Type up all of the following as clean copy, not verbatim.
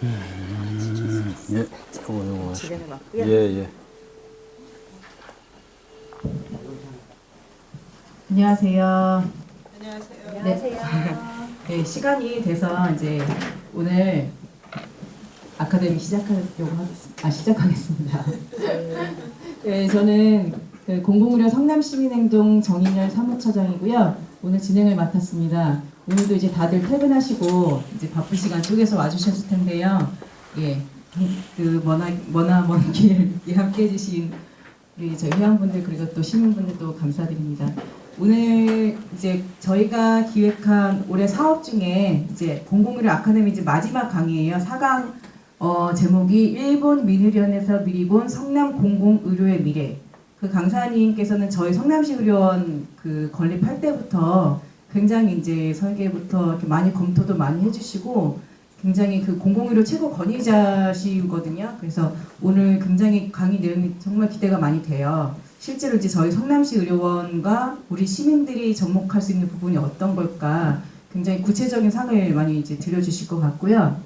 예, 요거. 진행을 맡고요. 예, 예. 안녕하세요. 안녕하세요. 네, 시간이 돼서 이제 오늘 아카데미 시작하겠습니다. 네, 저는 그 공공의료 성남시민행동 정인열 사무처장이고요. 오늘 진행을 맡았습니다. 오늘도 이제 다들 퇴근하시고 이제 바쁜 시간 쪼개서 와주셨을 텐데요. 예, 그 먼 길 함께 해주신 우리 저희 회원분들 그리고 또 시민분들도 감사드립니다. 오늘 이제 저희가 기획한 올해 사업 중에 이제 공공의료 아카데미 이제 마지막 강의예요. 4강 제목이 일본 민의련에서 미리 본 성남 공공의료의 미래. 그 강사님께서는 저희 성남시 의료원 그 건립할 때부터 굉장히 이제 설계부터 이렇게 많이 검토도 많이 해주시고 굉장히 그 공공의료 최고 권위자시거든요. 그래서 오늘 굉장히 강의 내용이 정말 기대가 많이 돼요. 실제로 이제 저희 성남시 의료원과 우리 시민들이 접목할 수 있는 부분이 어떤 걸까 굉장히 구체적인 상을 많이 이제 들려주실 것 같고요.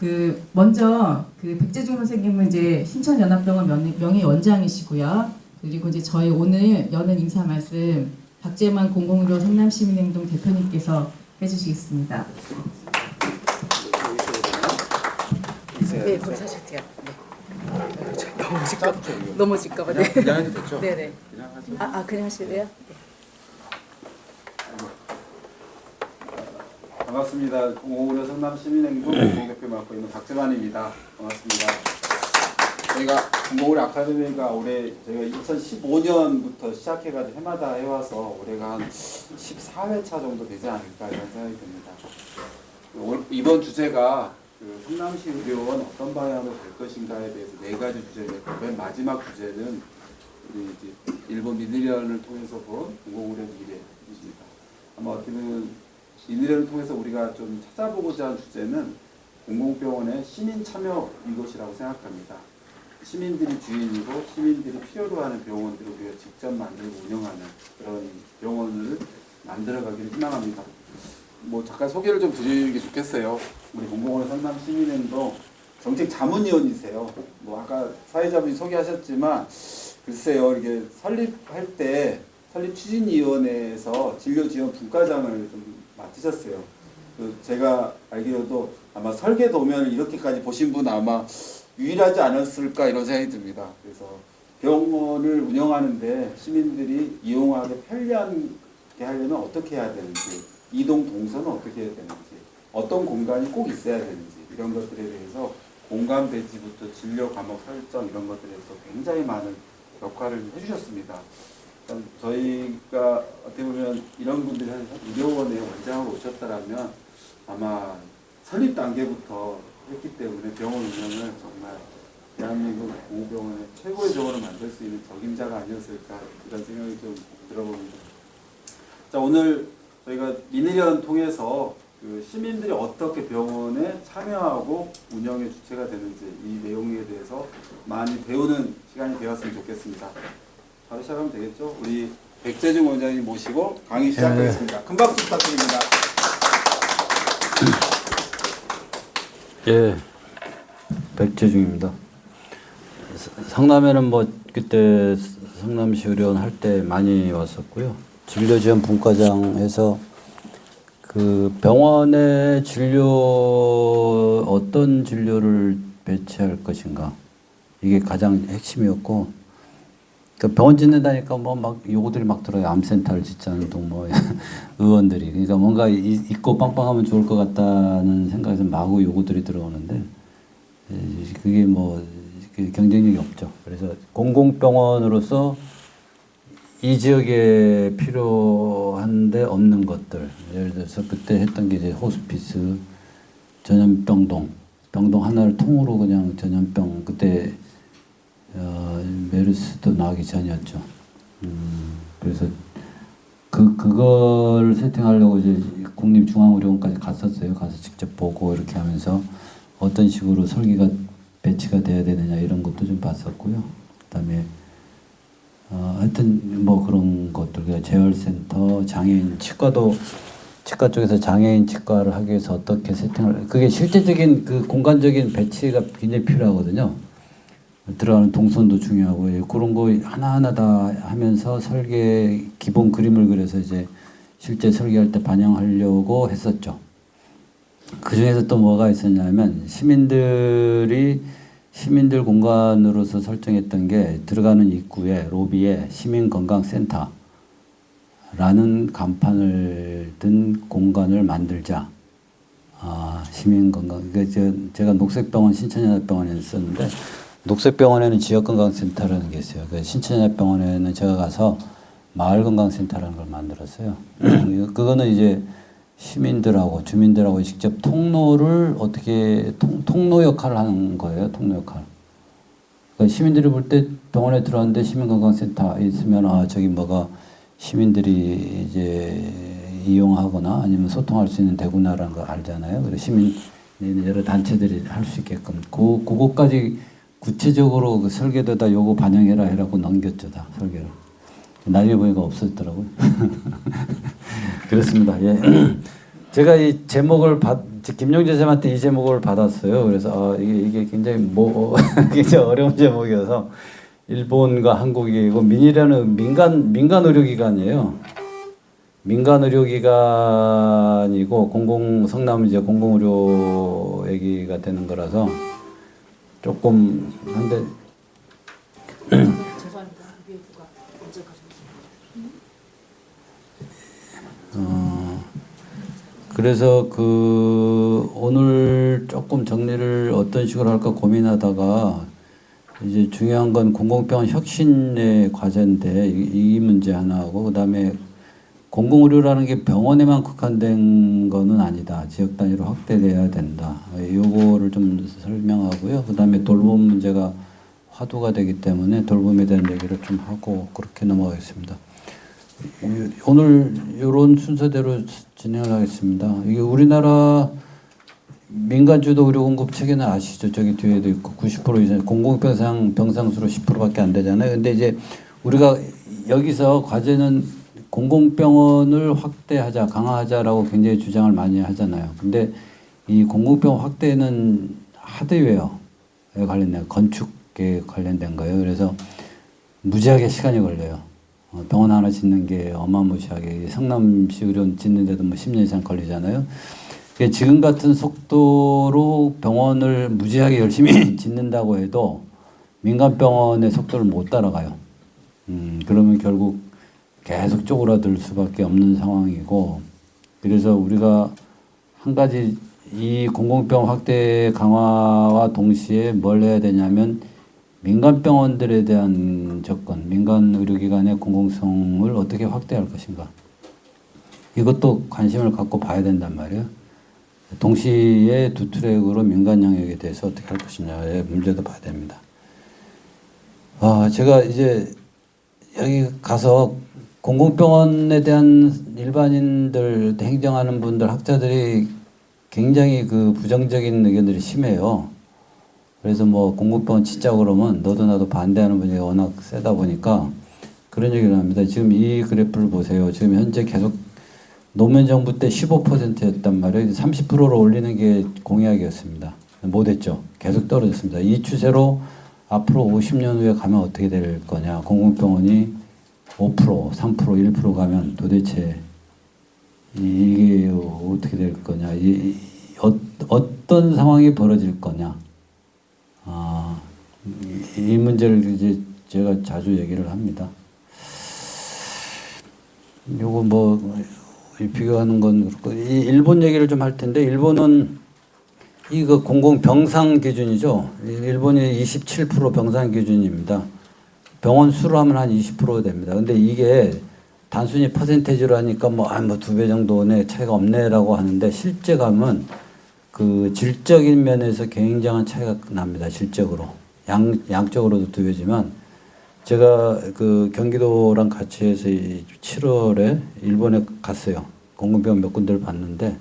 그 먼저 그 백재중 선생님은 이제 신천연합병원 명예원장이시고요. 그리고 이제 저희 오늘 여는 인사 말씀 박재만 공공의료 성남시민행동 대표님께서 해주시겠습니다. 네, 거기 사실게요. 네. 너무 질까봐. 네. 그냥 해도 됐죠? 네네. 그냥 하죠. 그냥 하실래요? 네. 반갑습니다. 공공의료 성남시민행동 공동대표 맡고 있는 박재만입니다. 반갑습니다. 저희가 공공의료 아카데미가 올해 저희가 2015년부터 시작해가지고 해마다 해와서 올해가 한 14회차 정도 되지 않을까 이런 생각이 듭니다. 이번 주제가 그 성남시 의료원 어떤 방향으로 될 것인가에 대해서 4가지 주제가 있고 맨 마지막 주제는 우리 이제 일본 민의련을 통해서 본 공공의료 미래입니다. 아마 어떻게 보면 민의련을 통해서 우리가 좀 찾아보고자 한 주제는 공공병원의 시민 참여 이것이라고 생각합니다. 시민들이 주인이고 시민들이 필요로 하는 병원들을 우리가 직접 만들고 운영하는 그런 병원을 만들어가기를 희망합니다. 뭐 잠깐 소개를 좀 드리는 게 좋겠어요. 우리 공공의료 성남시민행동 정책 자문위원이세요. 뭐 아까 사회자분이 소개하셨지만 글쎄요, 이게 설립할 때 설립추진위원회에서 진료지원 분과장을 좀 맡으셨어요. 제가 알기로도 아마 설계 도면을 이렇게까지 보신 분 아마 유일하지 않았을까 이런 생각이 듭니다. 그래서 병원을 운영하는데 시민들이 이용하기 편리하게 하려면 어떻게 해야 되는지, 이동 동선은 어떻게 해야 되는지, 어떤 공간이 꼭 있어야 되는지 이런 것들에 대해서 공간 배치부터 진료 과목 설정 이런 것들에서 굉장히 많은 역할을 해주셨습니다. 저희가 어떻게 보면 이런 분들이 의료원에 원장으로 오셨다라면 아마 설립 단계부터 했기 때문에 병원 운영을 정말 대한민국 공공병원의 최고의 병원을 만들 수 있는 적임자가 아니었을까 이런 생각이 좀 들어봅니다. 자, 오늘 저희가 민의련 통해서 그 시민들이 어떻게 병원에 참여하고 운영의 주체가 되는지 이 내용에 대해서 많이 배우는 시간이 되었으면 좋겠습니다. 바로 시작하면 되겠죠? 우리 백재중 원장님 모시고 강의 시작하겠습니다. 큰 박수 부탁드립니다. 예, 백재중입니다. 성남에는 뭐 그때 성남시 의료원 할 때 많이 왔었고요. 진료지원 분과장에서 그 병원의 진료 어떤 진료를 배치할 것인가 이게 가장 핵심이었고 그 병원 짓는다니까 뭐 막 요구들이 막 들어요. 암센터를 짓자는 둥 뭐 의원들이 그러니까 뭔가 있고 빵빵하면 좋을 것 같다는 생각에서 마구 요구들이 들어오는데 그게 뭐 경쟁력이 없죠. 그래서 공공병원으로서 이 지역에 필요한데 없는 것들 예를 들어서 그때 했던 게 이제 호스피스, 전염병동, 병동 하나를 통으로 그냥 전염병 그때 메르스도 나기 전이었죠. 그래서 그걸 세팅하려고 이제 국립중앙의료원까지 갔었어요. 가서 직접 보고 이렇게 하면서 어떤 식으로 설계가 배치가 돼야 되느냐 이런 것도 좀 봤었고요. 그다음에 하여튼 뭐 그런 것들, 재활센터, 장애인 치과도 치과 쪽에서 장애인 치과를 하기 위해서 어떻게 세팅을, 그게 실제적인 그 공간적인 배치가 굉장히 필요하거든요. 들어가는 동선도 중요하고, 예, 그런 거 하나하나 다 하면서 설계 기본 그림을 그려서 이제 실제 설계할 때 반영하려고 했었죠. 그 중에서 또 뭐가 있었냐면 시민들 공간으로서 설정했던 게 들어가는 입구에 로비에 시민건강센터라는 간판을 든 공간을 만들자. 시민건강. 제가 녹색병원 신천연합병원에 있었는데 녹색병원에는 지역건강센터라는 게 있어요. 신천연합병원에는 제가 가서 마을건강센터라는 걸 만들었어요. 그거는 이제 시민들하고 주민들하고 직접 통로를 어떻게 통로 역할을 하는 거예요. 통로 역할. 그러니까 시민들이 볼 때 병원에 들어왔는데 시민건강센터 있으면 저기 뭐가 시민들이 이제 이용하거나 아니면 소통할 수 있는 데구나라는 걸 알잖아요. 그래서 시민 여러 단체들이 할 수 있게끔 그것까지 구체적으로 그 설계도다 요거 반영해라 해라고 넘겼죠. 다 설계를. 나중에 보니까 없었더라고요. 그렇습니다. 예. 제가 이 제목을 김용재 쌤한테 이 제목을 받았어요. 그래서 이게 굉장히 굉장히 어려운 제목이어서 일본과 한국이고 민이라는 민간 의료기관이에요. 민간 의료기관이고 성남은 이제 공공의료 얘기가 되는 거라서 조금 한데. 그래서 오늘 조금 정리를 어떤 식으로 할까 고민하다가 이제 중요한 건 공공병원 혁신의 과제인데 이 문제 하나하고 그다음에 공공의료라는 게 병원에만 국한된 거는 아니다. 지역 단위로 확대돼야 된다. 요거를 좀 설명하고요. 그다음에 돌봄 문제가 화두가 되기 때문에 돌봄에 대한 얘기를 좀 하고 그렇게 넘어가겠습니다. 오늘 이런 순서대로 진행을 하겠습니다. 이게 우리나라 민간주도 의료 공급 체계는 아시죠? 저기 뒤에도 있고 90% 이상 공공병상수로 10%밖에 안 되잖아요. 근데 이제 우리가 여기서 과제는 공공병원을 확대하자, 강화하자라고 굉장히 주장을 많이 하잖아요. 근데 이 공공병원 확대는 하드웨어에 관련된 건축에 관련된 거예요. 그래서 무지하게 시간이 걸려요. 병원 하나 짓는 게 어마무시하게 성남시 의료원 짓는데도 뭐 10년 이상 걸리잖아요. 지금 같은 속도로 병원을 무지하게 열심히 짓는다고 해도 민간병원의 속도를 못 따라가요. 그러면 결국 계속 쪼그라들 수밖에 없는 상황이고, 그래서 우리가 한 가지 이 공공병원 확대 강화와 동시에 뭘 해야 되냐면 민간병원들에 대한 접근, 민간 의료기관의 공공성을 어떻게 확대할 것인가. 이것도 관심을 갖고 봐야 된단 말이에요. 동시에 두 트랙으로 민간 영역에 대해서 어떻게 할 것이냐의 문제도 봐야 됩니다. 제가 이제 여기 가서 공공병원에 대한 일반인들, 행정하는 분들, 학자들이 굉장히 부정적인 의견들이 심해요. 그래서 뭐 공공병원 짓자 그러면 너도 나도 반대하는 분위기가 워낙 세다 보니까 그런 얘기를 합니다. 지금 이 그래프를 보세요. 지금 현재 계속 노무현 정부 때 15%였단 말이에요. 30%로 올리는 게 공약이었습니다. 못했죠. 계속 떨어졌습니다. 이 추세로 앞으로 50년 후에 가면 어떻게 될 거냐. 공공병원이 5%, 3%, 1% 가면 도대체 이게 어떻게 될 거냐. 어떤 상황이 벌어질 거냐. 이 문제를 이제 제가 자주 얘기를 합니다. 요거 뭐 비교하는 건 그렇고, 이 일본 얘기를 좀 할 텐데, 일본은 이거 공공 병상 기준이죠. 일본이 27% 병상 기준입니다. 병원 수로 하면 한 20% 됩니다. 근데 이게 단순히 퍼센테이지로 하니까 뭐 2배 정도의 차이가 없네라고 하는데, 실제 가면 질적인 면에서 굉장한 차이가 납니다. 질적으로. 양적으로도 2배지만, 제가 경기도랑 같이 해서 7월에 일본에 갔어요. 공공병원 몇 군데를 봤는데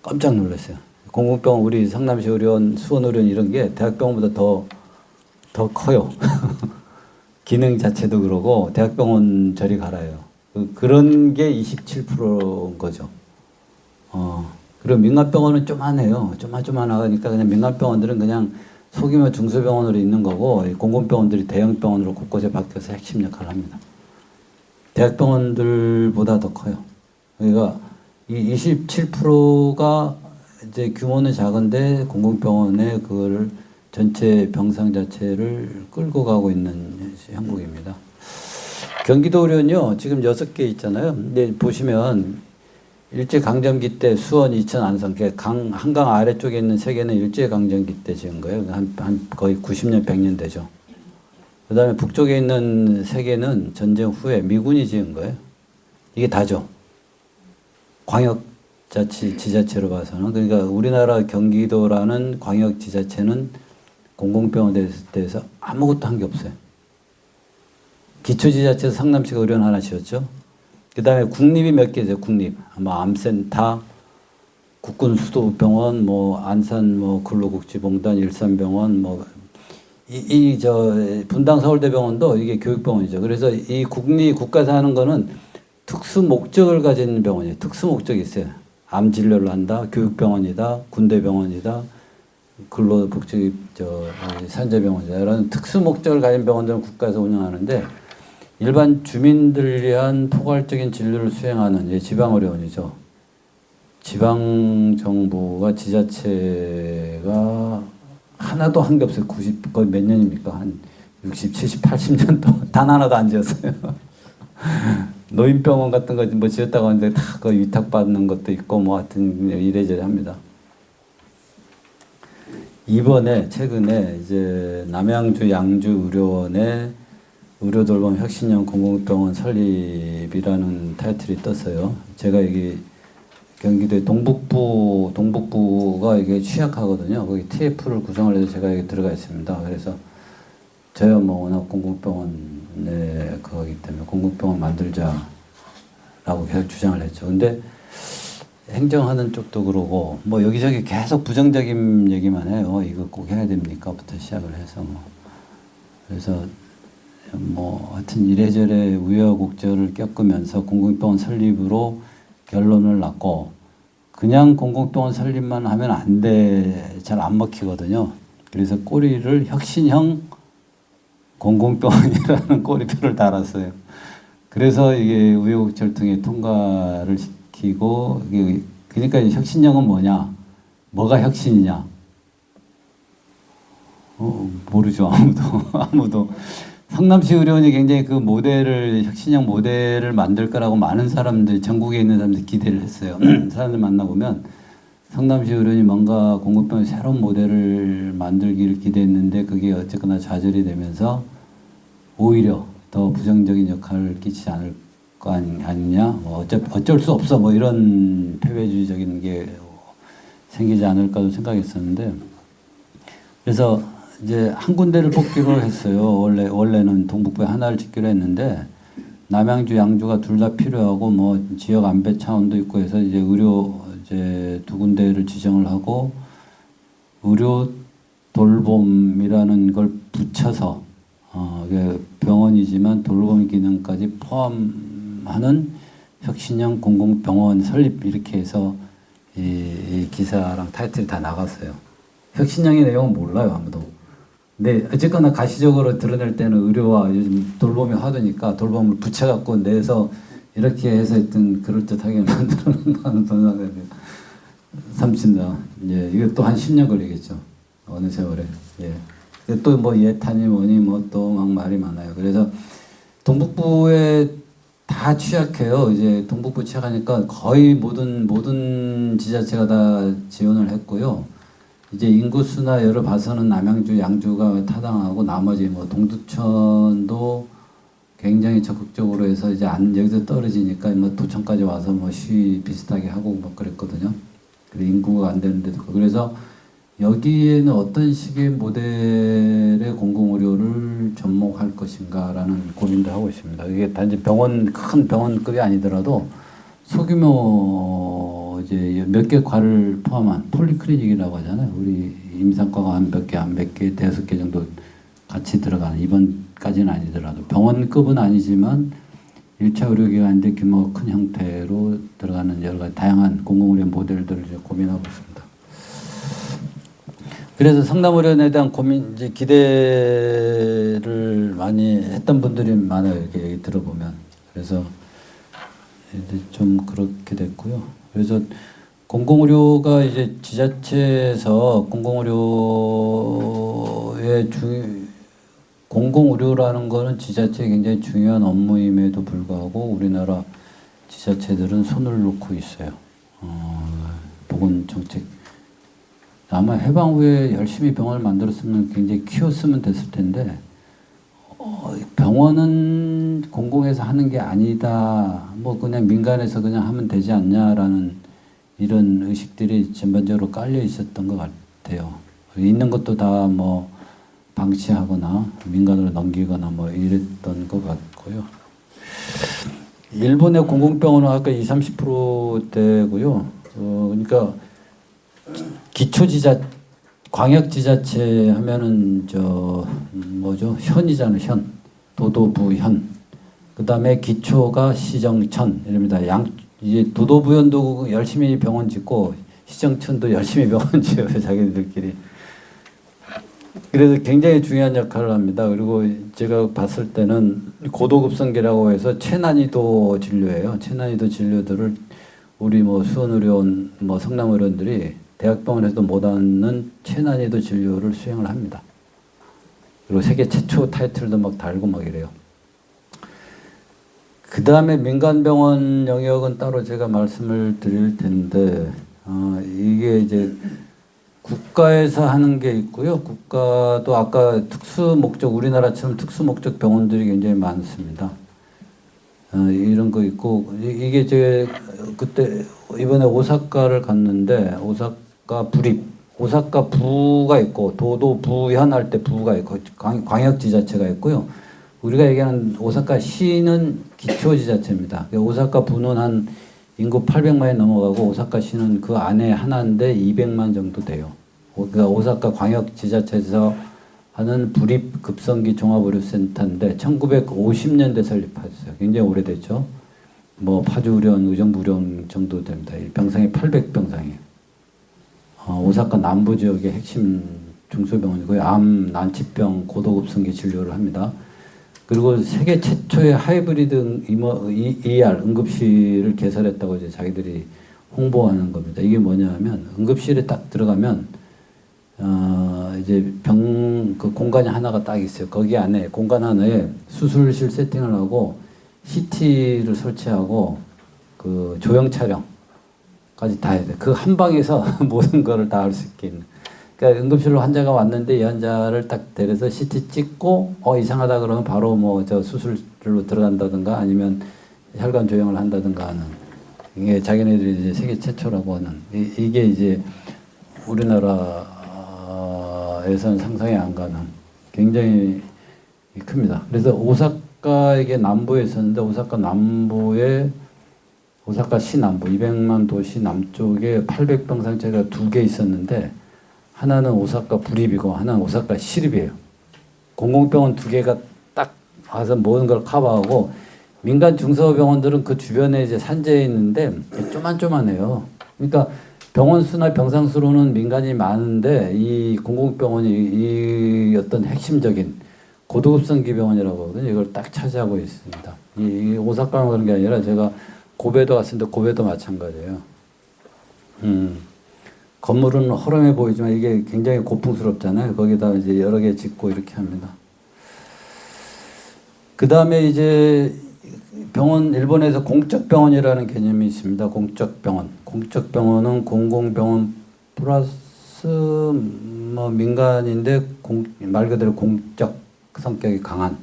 깜짝 놀랐어요. 공공병원, 우리 성남시 의료원, 수원 의료원 이런 게 대학병원보다 더 커요. 기능 자체도 그러고 대학병원 저리 가라요. 그런 게 27%인 거죠. 그리고 민간병원은 쪼만해요. 쪼만하니까 그냥 민간병원들은 그냥 소규모 중소병원으로 있는 거고 공공병원들이 대형병원으로 곳곳에 바뀌어서 핵심 역할을 합니다. 대학병원들보다 더 커요. 그러니까 이 27%가 이제 규모는 작은데 공공병원에 그거를 전체 병상 자체를 끌고 가고 있는 형국입니다. 경기도 의료는요, 지금 6개 있잖아요. 근데 보시면 일제강점기 때 수원, 이천, 안성, 한강 아래쪽에 있는 3개는 일제강점기 때 지은 거예요. 한 거의 90년, 100년 되죠. 그 다음에 북쪽에 있는 3개는 전쟁 후에 미군이 지은 거예요. 이게 다죠. 지자체로 봐서는. 그러니까 우리나라 경기도라는 광역지자체는 공공병원에 대해서 아무것도 한 게 없어요. 기초지자체에서 성남시가 의료원 하나 지었죠. 그 다음에 국립이 몇 개 있어요. 국립. 암센터, 국군수도병원, 안산 근로복지봉단, 일산병원, 분당 서울대병원도 이게 교육병원이죠. 그래서 이 국가에서 하는 거는 특수 목적을 가진 병원이에요. 특수 목적이 있어요. 암 진료를 한다, 교육병원이다, 군대병원이다, 근로복지 산재병원이다. 이런 특수 목적을 가진 병원들은 국가에서 운영하는데 일반 주민들을 위한 포괄적인 진료를 수행하는 지방의료원이죠. 지방정부가 지자체가 하나도 한 게 없어요. 거의 몇 년입니까? 한 60, 70, 80년 동안 단 하나도 안 지었어요. 노인병원 같은 거 지었다고 하는데 다 그 위탁받는 것도 있고 하여튼 이래저래 합니다. 이번에 최근에 이제 남양주 양주의료원에 의료돌봄 혁신형 공공병원 설립이라는 타이틀이 떴어요. 제가 여기 경기도의 동북부가 이게 취약하거든요. 거기 TF를 구성을 해서 제가 여기 들어가 있습니다. 그래서 저야 워낙 공공병원에 그거기 때문에 공공병원 만들자라고 계속 주장을 했죠. 근데 행정하는 쪽도 그러고 여기저기 계속 부정적인 얘기만 해요. 이거 꼭 해야 됩니까?부터 시작을 해서 그래서 하여튼 이래저래 우여곡절을 겪으면서 공공병원 설립으로 결론을 났고 그냥 공공병원 설립만 하면 안 돼. 잘 안 먹히거든요. 그래서 꼬리를 혁신형 공공병원이라는 꼬리표를 달았어요. 그래서 이게 우여곡절 통해 통과를 시키고 그러니까 혁신형은 뭐냐? 뭐가 혁신이냐? 모르죠. 아무도. 성남시 의료원이 굉장히 그 혁신형 모델을 만들 거라고 많은 사람들, 전국에 있는 사람들이 기대를 했어요. 사람들 만나보면 성남시 의료원이 뭔가 공공병원 새로운 모델을 만들기를 기대했는데 그게 어쨌거나 좌절이 되면서 오히려 더 부정적인 역할을 끼치지 않을 거 아니냐. 어쩔 수 없어. 이런 패배주의적인 게 생기지 않을까도 생각했었는데 그래서 이제 한 군데를 뽑기로 했어요. 원래는 동북부에 하나를 짓기로 했는데 남양주, 양주가 둘 다 필요하고 지역 안배 차원도 있고 해서 이제 의료 두 군데를 지정을 하고 의료 돌봄이라는 걸 붙여서 병원이지만 돌봄 기능까지 포함하는 혁신형 공공병원 설립 이렇게 해서 이 기사랑 타이틀이 다 나갔어요. 혁신형의 내용은 몰라요 아무도. 근데 어쨌거나 가시적으로 드러낼 때는 의료와 요즘 돌봄이 하도니까 돌봄을 붙여갖고 내서 이렇게 해서 했던 그럴듯하게 만들어낸다는 동작을 삼친다. 이거 또 한 10년 걸리겠죠. 어느 세월에. 또 예탄이 뭐니 또 막 말이 많아요. 그래서 동북부에 다 취약해요. 이제 동북부 취약하니까 거의 모든 지자체가 다 지원을 했고요. 이제 인구수나 여러 봐서는 남양주, 양주가 타당하고 나머지 동두천도 굉장히 적극적으로 해서 이제 여기서 떨어지니까 도천까지 와서 시위 비슷하게 하고 그랬거든요. 그래 인구가 안 되는데도 그래서 여기에는 어떤 식의 모델의 공공의료를 접목할 것인가라는 고민도 하고 있습니다. 이게 단지 큰 병원급이 아니더라도 소규모 이제 몇 개 과를 포함한 폴리클리닉이라고 하잖아요. 우리 임상과가 한 몇 개, 5개 정도 같이 들어가는 입원까지는 아니더라도 병원급은 아니지만 1차 의료기관인데 규모가 큰 형태로 들어가는 여러 가지 다양한 공공의료 모델들을 이제 고민하고 있습니다. 그래서 성남의료원에 대한 고민, 이제 기대를 많이 했던 분들이 많아요. 이렇게 얘기 들어보면. 그래서 이제 좀 그렇게 됐고요. 그래서 공공의료가 이제 지자체에서 공공의료라는 거는 지자체에 굉장히 중요한 업무임에도 불구하고 우리나라 지자체들은 손을 놓고 있어요. 보건정책. 아마 해방 후에 열심히 병원을 만들었으면 굉장히 키웠으면 됐을 텐데 병원은 공공에서 하는 게 아니다. 뭐 그냥 민간에서 그냥 하면 되지 않냐라는 이런 의식들이 전반적으로 깔려 있었던 것 같아요. 있는 것도 다 뭐 방치하거나 민간으로 넘기거나 뭐 이랬던 것 같고요. 일본의 공공병원은 아까 20-30%대고요. 그러니까 광역지자체 하면은 현이잖아요. 현. 도도부 현. 그 다음에 기초가 시정천 이럽니다. 이제 도도부현도 열심히 병원 짓고 시정천도 열심히 병원 지어요. 자기들끼리. 그래서 굉장히 중요한 역할을 합니다. 그리고 제가 봤을 때는 고도급성계라고 해서 최난이도 진료예요. 최난이도 진료들을 우리 뭐 수원의료원, 뭐 성남의료원들이 대학병원에서도 못하는 최난이도 진료를 수행을 합니다. 그리고 세계 최초 타이틀도 막 달고 막 이래요. 그 다음에 민간병원 영역은 따로 제가 말씀을 드릴 텐데, 이게 이제 국가에서 하는 게 있고요. 국가도 아까 우리나라처럼 특수 목적 병원들이 굉장히 많습니다. 이런 거 있고, 이게 그때 이번에 오사카를 갔는데, 오사카 부가 있고, 도도부현 할 때 부가 있고, 광역지자체가 있고요. 우리가 얘기하는 오사카 시는 기초지자체입니다. 오사카 부는 한 인구 800만이 넘어가고 오사카 시는 그 안에 하나인데 200만 정도 돼요. 그러니까 오사카 광역지자체에서 하는 부립급성기 종합의료센터인데 1950년대 설립했어요. 굉장히 오래됐죠. 뭐 파주의료원, 의정부의료원 정도 됩니다. 이 병상이 800병상이에요. 오사카 남부 지역의 핵심 중소병원이고요. 암, 난치병, 고도급성기 진료를 합니다. 그리고 세계 최초의 하이브리드 ER 응급실을 개설했다고 이제 자기들이 홍보하는 겁니다. 이게 뭐냐면 응급실에 딱 들어가면 이제 그 공간이 하나가 딱 있어요. 거기 안에 공간 하나에 수술실 세팅을 하고 CT를 설치하고 그 조형 촬영까지 다 해야 돼. 그 한 방에서 모든 거를 다 할 수 있게 있는. 그러니까 응급실로 환자가 왔는데 이 환자를 딱 데려서 CT 찍고 이상하다 그러면 바로 뭐 수술로 들어간다든가 아니면 혈관 조형을 한다든가 하는, 이게 자기네들이 이제 세계 최초라고 하는, 이게 이제 우리나라에서는 상상이 안 가는 굉장히 큽니다. 그래서 오사카에게 남부에 있었는데 오사카 시 남부 200만 도시 남쪽에 800병상짜리가 2개 있었는데 하나는 오사카 부립이고 하나는 오사카 시립이에요. 공공병원 2개가 딱 와서 모든 걸 커버하고, 민간 중소병원들은 그 주변에 이제 산재에 있는데 쪼만쪼만해요. 그러니까 병원 수나 병상 수로는 민간이 많은데 이 공공병원이 이 어떤 핵심적인 고도급성기 병원이라고 하거든요. 이걸 딱 차지하고 있습니다. 이 오사카만 그런 게 아니라 제가 고베도 갔는데 고베도 마찬가지예요. 건물은 허름해 보이지만 이게 굉장히 고풍스럽잖아요. 거기다 이제 여러 개 짓고 이렇게 합니다. 그 다음에 이제 일본에서 공적병원이라는 개념이 있습니다. 공적병원. 공적병원은 공공병원 플러스 뭐 민간인데 말 그대로 공적 성격이 강한.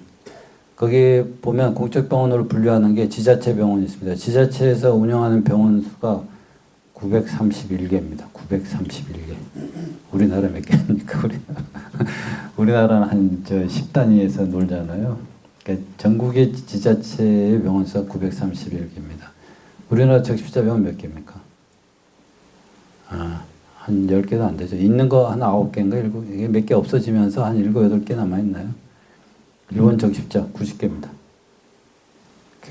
거기 보면 공적병원으로 분류하는 게 지자체 병원이 있습니다. 지자체에서 운영하는 병원 수가 931개입니다. 931개. 우리나라 몇 개입니까? 우리나라는 한 10단위에서 놀잖아요. 그러니까 전국의 지자체의 병원 수가 931개입니다. 우리나라 적십자병원 몇 개입니까? 한 10개도 안 되죠. 있는 거 한 9개인가 7개, 이게 몇 개 없어지면서 한 7, 8개 남아있나요? 일본 적십자 90개입니다.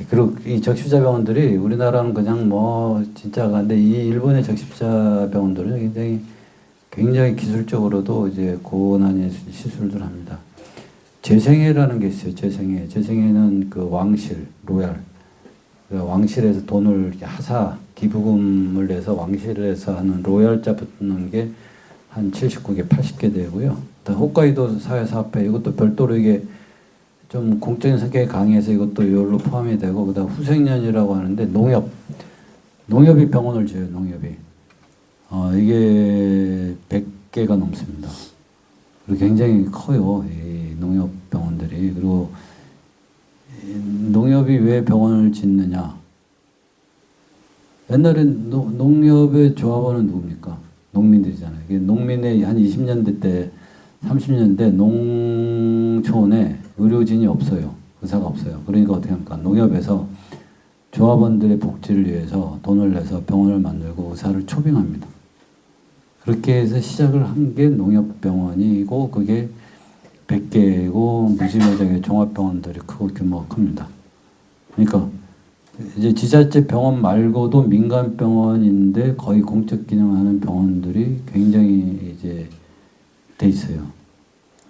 그리고 이 적십자 병원들이 우리나라는 그냥 뭐 진짜 근데 이 일본의 적십자 병원들은 굉장히 기술적으로도 이제 고난의 시술들 합니다. 재생회라는 게 있어요. 재생회. 재생회는 그 왕실, 로얄. 왕실에서 돈을 하사 기부금을 내서 왕실에서 하는 로얄자 붙는 게 한 79개, 80개 되고요. 홋카이도 사회사업회 이것도 별도로 이게 좀 공적인 성격이 강해서 이것도 이걸로 포함이 되고 그다음 후생년이라고 하는데 농협이 병원을 지어요. 농협이 이게 100개가 넘습니다. 그리고 굉장히 커요. 이 농협 병원들이. 그리고 농협이 왜 병원을 짓느냐? 옛날엔 농협의 조합원은 누굽니까? 농민들이잖아요. 이게 농민의 한 20년대 때 30년대 농촌에 의료진이 없어요. 의사가 없어요. 그러니까 어떻게 합니까? 농협에서 조합원들의 복지를 위해서 돈을 내서 병원을 만들고 의사를 초빙합니다. 그렇게 해서 시작을 한 게 농협병원이고 그게 100개고 무지무지하게 종합병원들이 크고 규모가 큽니다. 그러니까 이제 지자체 병원 말고도 민간 병원인데 거의 공적 기능하는 병원들이 굉장히 이제 돼 있어요.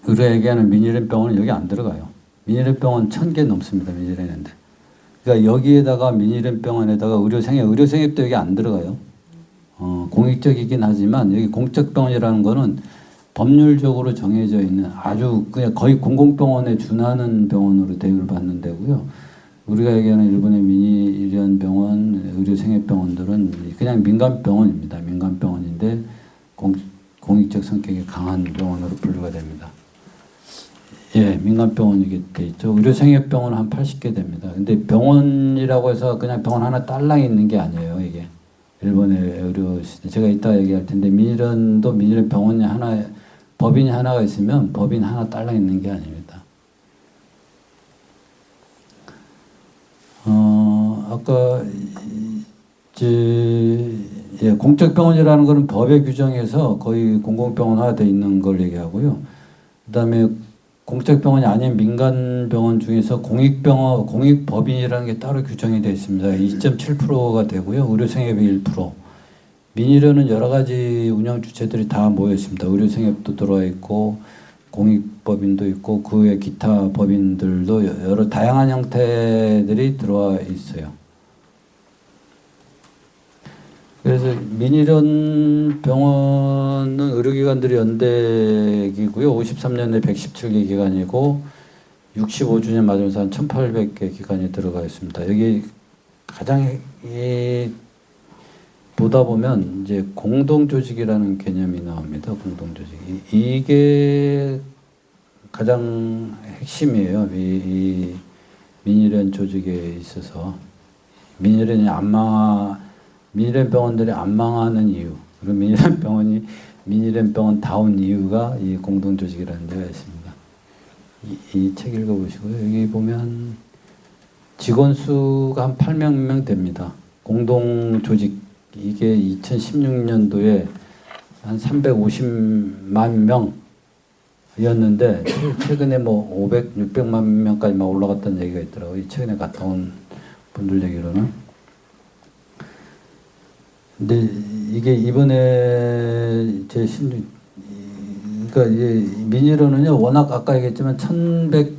의료 얘기하는 민일랜 병원은 여기 안 들어가요. 민일랜 병원 1000개 넘습니다. 민일랜인데. 그러니까 여기에다가 민일랜 병원에다가 의료생협도 여기 안 들어가요. 공익적이긴 하지만 여기 공적 병원이라는 거는 법률적으로 정해져 있는 아주 그냥 거의 공공병원에 준하는 병원으로 대우를 받는 데고요. 우리가 얘기하는 일본의 민일랜 병원, 의료생협병원들은 그냥 민간 병원입니다. 민간 병원인데 공익적 성격이 강한 병원으로 분류가 됩니다. 예, 민간 병원이게 돼 있죠. 의료생협병원은 한 80개 됩니다. 근데 병원이라고 해서 그냥 병원 하나 딸랑 있는 게 아니에요. 이게 일본의 의료 시대. 제가 이따 얘기할 텐데 민일랜도 민일랜 병원이 하나 법인이 하나가 있으면 법인 하나 딸랑 있는 게 아닙니다. 아까 공적 병원이라는 것은 법에 규정해서 거의 공공병원화 돼 있는 걸 얘기하고요. 그다음에 공적 병원이 아닌 민간 병원 중에서 공익병원, 공익법인이라는 게 따로 규정이 되어 있습니다. 2.7%가 되고요. 의료생협이 1%. 민일랜은 여러 가지 운영 주체들이 다 모여 있습니다. 의료생협도 들어와 있고 공익법인도 있고 그 외 기타 법인들도 여러 다양한 형태들이 들어와 있어요. 그래서 민일랜 병원은 의료기관들이 연대기고요. 53년에 117개 기관이고 65주년 맞으면서 한 1800개 기관이 들어가 있습니다. 여기 가장 보다 보면 이제 공동조직이라는 개념이 나옵니다. 공동조직. 이게 가장 핵심이에요. 이 민일랜 조직에 있어서 민일랜 병원들이 안 망하는 이유, 그리고 민일랜 병원이 민일랜 병원 다운 이유가 이 공동조직이라는 데가 있습니다. 이 책 읽어보시고요. 여기 보면 직원 수가 한 8명 됩니다. 공동조직 이게 2016년도에 한 350만 명이었는데 최근에 뭐 500, 600만 명까지 막 올라갔다는 얘기가 있더라고요. 최근에 갔다 온 분들 얘기로는. 근데 이게 이번에 그러니까 이제 민일랜은요 워낙 아까 얘기했지만 1100개,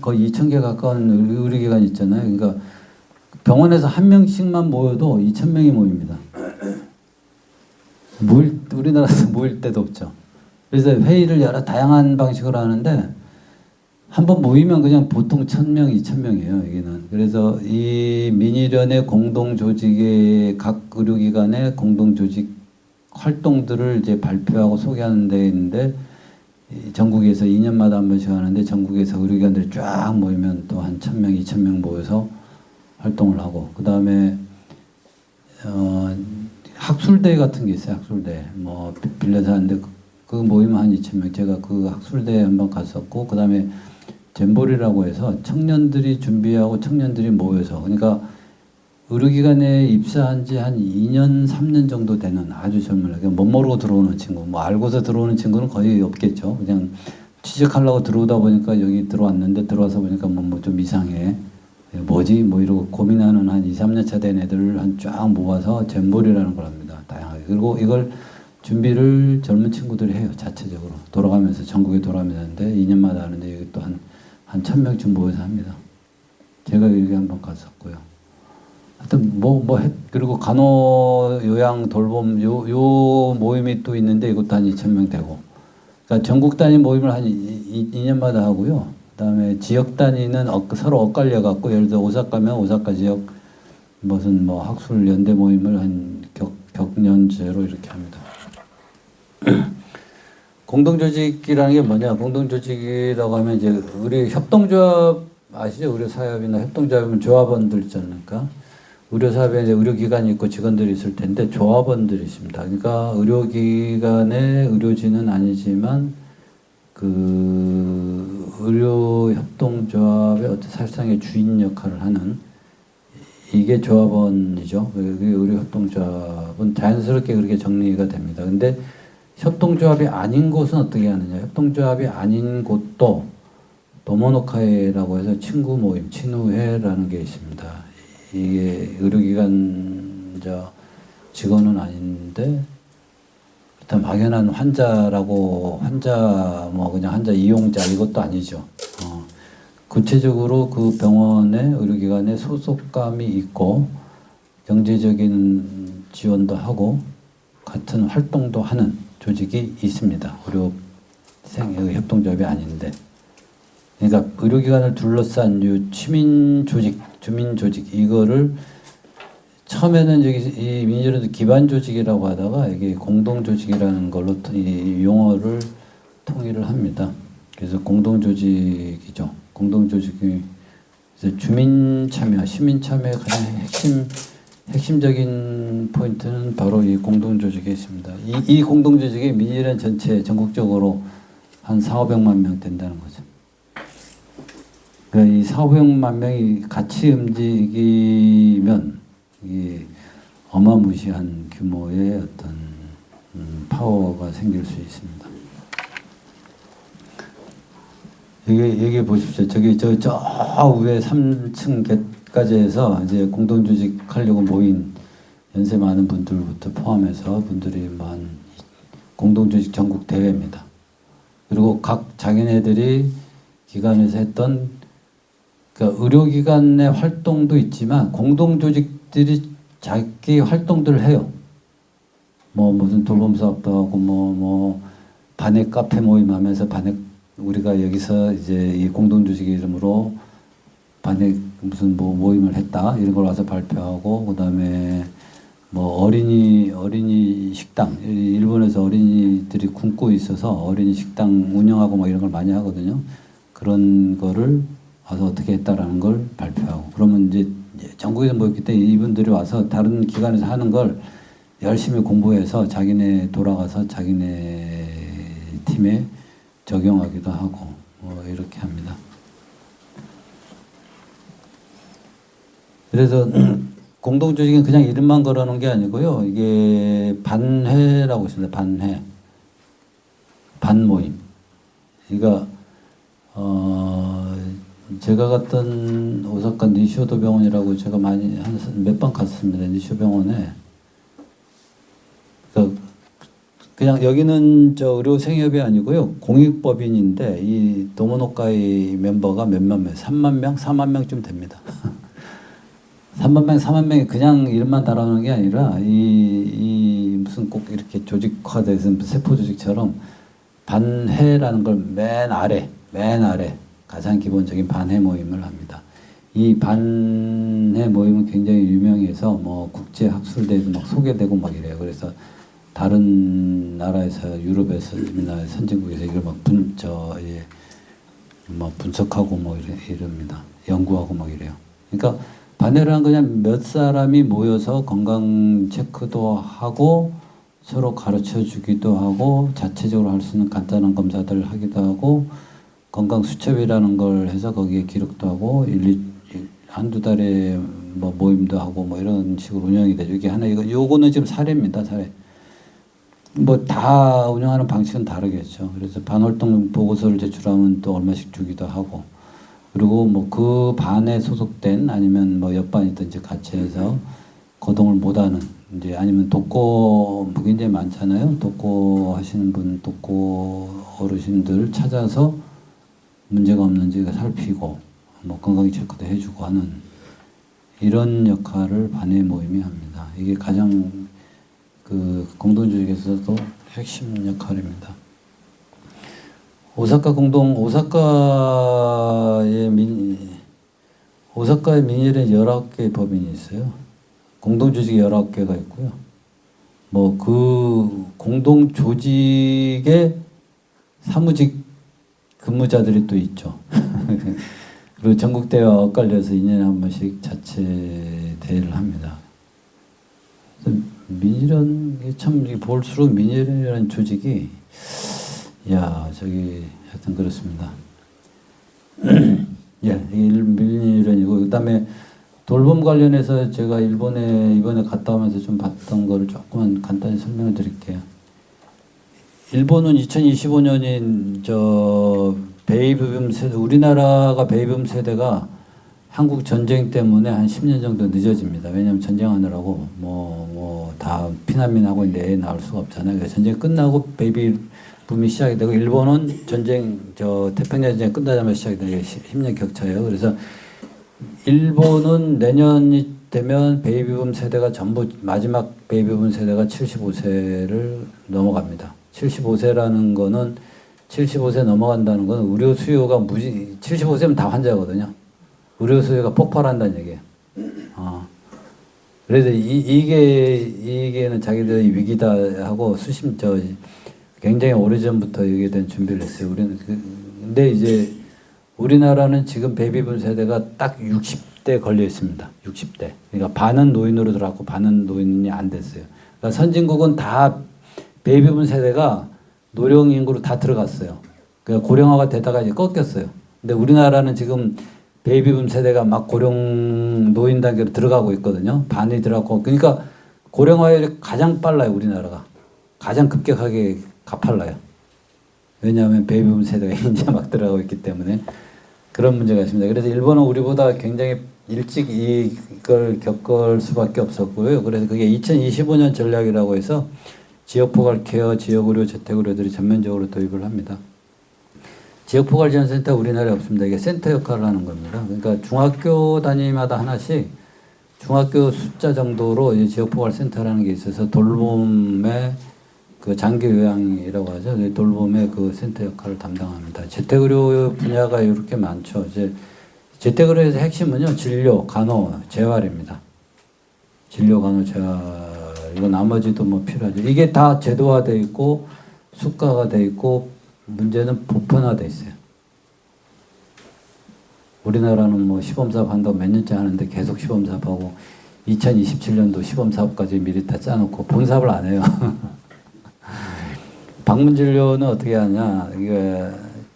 거의 2000개 가까운 의료기관이 있잖아요. 그러니까 병원에서 한 명씩만 모여도 2000명이 모입니다. 우리나라에서 모일 때도 없죠. 그래서 회의를 여러 다양한 방식으로 하는데 한번 모이면 그냥 보통 1000명, 2000명이에요. 여기는. 그래서 이 민일랜의 공동조직의 각 의료기관의 공동조직 활동들을 이제 발표하고 소개하는 데 있는데 전국에서 2년마다 한 번씩 하는데 전국에서 의료기관들이 쫙 모이면 또 한 1000명, 2000명 모여서 활동을 하고 그 다음에 학술대 같은 게 있어요. 학술대 뭐 빌려서 하는데 그 모이면 한 2000명. 제가 그 학술대에 한번 갔었고 그 다음에 잼볼이라고 해서 청년들이 준비하고 청년들이 모여서 그러니까 의료기관에 입사한 지 한 2년 3년 정도 되는 아주 젊은 못 모르고 들어오는 친구 뭐 알고서 들어오는 친구는 거의 없겠죠. 그냥 취직하려고 들어오다 보니까 여기 들어왔는데 들어와서 보니까 뭐 좀 이상해. 뭐지? 뭐 이러고 고민하는 한 2, 3년 차 된 애들을 한 쫙 모아서 잼볼이라는 걸 합니다. 다양하게. 그리고 이걸 준비를 젊은 친구들이 해요. 자체적으로. 돌아가면서 전국에 돌아가면서 하는데 2년마다 하는데 여기 또 한 1,000명쯤 모여서 합니다. 제가 여기 한번 갔었고요. 하여튼 그리고 간호 요양 돌봄 요 모임이 또 있는데 이것도 한 2,000명 되고. 그러니까 전국 단위 모임을 한 2년마다 하고요. 그다음에 지역 단위는 서로 엇갈려 갖고 예를 들어 오사카면 오사카 지역 무슨 뭐 학술 연대 모임을 한 격년제로 이렇게 합니다. 공동조직이라는 게 뭐냐? 공동조직이라고 하면 이제 우리 협동조합 아시죠? 의료사협이나 협동조합이면 조합원들 있지 않습니까? 의료사협에 이제 의료기관이 있고 직원들이 있을 텐데 조합원들이 있습니다. 그러니까 의료기관의 의료진은 아니지만 그 의료협동조합의 어떤 사실상의 주인 역할을 하는 이게 조합원이죠. 의료협동조합은 자연스럽게 그렇게 정리가 됩니다. 근데 협동조합이 아닌 곳은 어떻게 하느냐? 협동조합이 아닌 곳도 도모노카이라고 해서 친구 모임, 친우회라는 게 있습니다. 이게 의료기관 직원은 아닌데 일단 막연한 환자 뭐 그냥 환자 이용자 이것도 아니죠. 구체적으로 그 병원의 의료기관에 소속감이 있고 경제적인 지원도 하고 같은 활동도 하는 조직이 있습니다. 협동조합이 아닌데. 그러니까 의료기관을 둘러싼 주민 조직 이거를 처음에는 이 민주노총 기반 조직이라고 하다가 이게 공동 조직이라는 걸로 이 용어를 통일을 합니다. 그래서 공동 조직이죠. 공동 조직이 주민 참여, 시민 참여의 가장 핵심적인 포인트는 바로 이 공동 조직에 있습니다. 이 공동 조직이 민주노총 전체 전국적으로 한 4,500만 명 된다는 거죠. 그러니까 이 4,500만 명이 같이 움직이면 이 어마무시한 규모의 어떤 파워가 생길 수 있습니다. 여기 보십시오. 저 위에 3층까지 해서 이제 공동조직 하려고 모인 연세 많은 분들부터 포함해서 분들이 한 공동조직 전국 대회입니다. 그리고 각 자기네들이 기관에서 했던 그러니까 의료기관의 활동도 있지만 공동조직들이 자기 활동들을 해요. 뭐 무슨 돌봄 사업도 하고 뭐 반액 카페 모임하면서 우리가 여기서 이제 이 공동조직 이름으로 반액 무슨 뭐 모임을 했다 이런 걸 와서 발표하고 그다음에 뭐 어린이 식당 일본에서 어린이들이 굶고 있어서 어린이 식당 운영하고 뭐 이런 걸 많이 하거든요. 그런 거를 와서 어떻게 했다라는 걸 발표하고 그러면 이제 전국에서 모였기 때문에 이분들이 와서 다른 기관에서 하는 걸 열심히 공부해서 자기네 돌아가서 자기네 팀에 적용하기도 하고 뭐 이렇게 합니다. 그래서 공동조직은 그냥 이름만 걸어놓은 게 아니고요. 이게 반회라고 있습니다. 반회, 반모임. 그러니까 제가 갔던 오사카 니시오도 병원이라고 제가 많이 몇 번 갔습니다. 니시오 병원에. 그냥 여기는 의료생협이 아니고요. 공익법인인데 이 도모노카이 멤버가 몇만 명, 3만 명, 4만 명쯤 됩니다. 3만 명, 4만 명이 그냥 이름만 달아놓은 게 아니라 이 무슨 꼭 이렇게 조직화돼서 세포 조직처럼 반회라는 걸 맨 아래 가장 기본적인 반회 모임을 합니다. 이 반회 모임은 굉장히 유명해서 뭐 국제 학술대회도 막 소개되고 막 이래요. 그래서 다른 나라에서 유럽에서나 선진국에서 이걸 막 분석하고 뭐 이럽니다. 연구하고 막 이래요. 그러니까 반회란 그냥 몇 사람이 모여서 건강 체크도 하고 서로 가르쳐 주기도 하고 자체적으로 할 수 있는 간단한 검사들을 하기도 하고 건강 수첩이라는 걸 해서 거기에 기록도 하고 한두 달에 뭐 모임도 하고 뭐 이런 식으로 운영이 되죠. 이게 하나 요거는 지금 사례입니다. 사례. 뭐 다 운영하는 방식은 다르겠죠. 그래서 반활동 보고서를 제출하면 또 얼마씩 주기도 하고, 그리고 뭐 그 반에 소속된 아니면 뭐 옆반이든지 같이 해서 거동을 못하는 이제 아니면 독거 굉장히 많잖아요. 독거 하시는 분, 독거 어르신들 찾아서 문제가 없는지 살피고 뭐 건강 체크도 해주고 하는 이런 역할을 반의 모임이 합니다. 이게 가장 그 공동조직에서도 핵심 역할입니다. 오사카의 민일에 19개의 법인이 있어요. 공동조직이 19개가 있고요. 뭐 그 공동조직의 사무직 근무자들이 또 있죠. 그리고 전국대회와 엇갈려서 2년에 한 번씩 자체 대회를 합니다. 민일은 참 볼수록 민일이라는 조직이 하여튼 그렇습니다. 민일은이고 그다음에 돌봄 관련해서 제가 이번에 갔다 오면서 좀 봤던 거를 조금만 간단히 설명을 드릴게요. 일본은 2025년인 베이비붐 세대, 우리나라가 베이비붐 세대가 한국 전쟁 때문에 한 10년 정도 늦어집니다. 왜냐하면 전쟁하느라고 다 피난민하고 있는데 애 낳을 수가 없잖아요. 그래서 전쟁 끝나고 베이비붐이 시작이 되고 일본은 태평양 전쟁 끝나자마자 시작이 되는 게 10년 격차예요. 그래서 일본은 내년이 되면 베이비붐 세대가 전부 마지막 베이비붐 세대가 75세를 넘어갑니다. 75세라는 거는 75세 넘어간다는 건 의료 수요가 75세면 다 환자거든요. 의료 수요가 폭발한다는 얘기예요. 그래서 이게는 자기들이 위기다 하고 굉장히 오래전부터 이게 된 준비를 했어요. 근데 이제 우리나라는 지금 베이비붐 세대가 딱 60대 걸려 있습니다. 60대. 그러니까 반은 노인으로 들어갔고 반은 노인이 안 됐어요. 그러니까 선진국은 다 베이비붐 세대가 노령 인구로 다 들어갔어요. 그러니까 고령화가 되다가 이제 꺾였어요. 근데 우리나라는 지금 베이비붐 세대가 막 고령 노인 단계로 들어가고 있거든요. 반이 들어갔고, 그러니까 고령화율이 가장 빨라요. 우리나라가 가장 급격하게 가팔라요. 왜냐하면 베이비붐 세대가 이제 막 들어가고 있기 때문에 그런 문제가 있습니다. 그래서 일본은 우리보다 굉장히 일찍 이걸 겪을 수밖에 없었고요. 그래서 그게 2025년 전략이라고 해서 지역포괄 케어, 지역의료, 재택의료들이 전면적으로 도입을 합니다. 지역포괄지원센터 우리나라에 없습니다. 이게 센터 역할을 하는 겁니다. 그러니까 중학교 단위마다 하나씩 중학교 숫자 정도로 이제 지역포괄센터라는 게 있어서 돌봄의 그 장기 요양이라고 하죠. 돌봄의 그 센터 역할을 담당합니다. 재택의료 분야가 이렇게 많죠. 이제 재택의료에서 핵심은요, 진료, 간호, 재활입니다. 진료, 간호, 재활. 이거 나머지도 뭐 필요하죠. 이게 다 제도화되어 있고 수가가 되어 있고 문제는 보편화되어 있어요. 우리나라는 뭐 시범사업 한다고 몇 년째 하는데 계속 시범사업하고 2027년도 시범사업까지 미리 다 짜놓고 본사업을 안 해요. 방문진료는 어떻게 하냐. 이게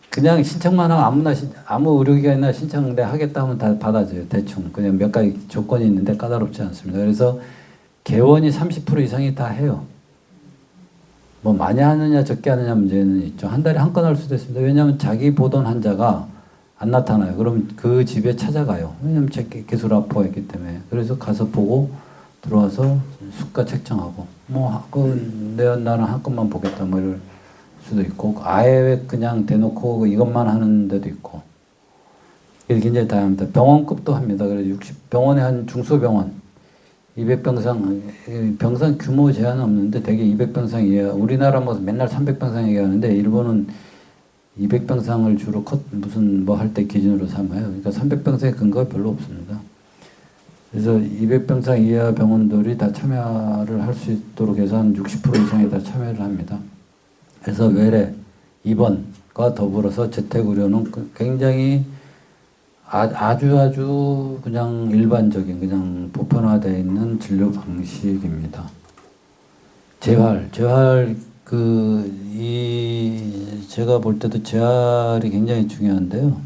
그냥 신청만 하면 아무 의료기관이나 신청대 하겠다 하면 다 받아줘요. 대충. 그냥 몇 가지 조건이 있는데 까다롭지 않습니다. 그래서 개원이 30% 이상이 다 해요. 뭐 많이 하느냐 적게 하느냐 문제는 있죠. 한 달에 한 건 할 수도 있습니다. 왜냐하면 자기 보던 환자가 안 나타나요. 그럼 그 집에 찾아가요. 왜냐하면 계속 아파했기 때문에. 그래서 가서 보고 들어와서 수가 책정하고 나는 한 건만 보겠다 뭐 이럴 수도 있고 아예 그냥 대놓고 이것만 하는 데도 있고 이게 굉장히 다양합니다. 병원급도 합니다. 그래서 병원에 한 중소병원 200병상 병상 규모 제한은 없는데 대개 200병상 이하. 우리나라 뭐 맨날 300병상 얘기하는데 일본은 200병상을 주로 무슨 뭐 할 때 기준으로 삼아요. 그러니까 300병상의 근거가 별로 없습니다. 그래서 200병상 이하 병원들이 다 참여를 할 수 있도록 해서 한 60% 이상이 다 참여를 합니다. 그래서 외래, 입원과 더불어서 재택의료는 굉장히 아주 그냥 일반적인 그냥 보편화되어 있는 진료 방식입니다. 재활 제가 볼 때도 재활이 굉장히 중요한데요.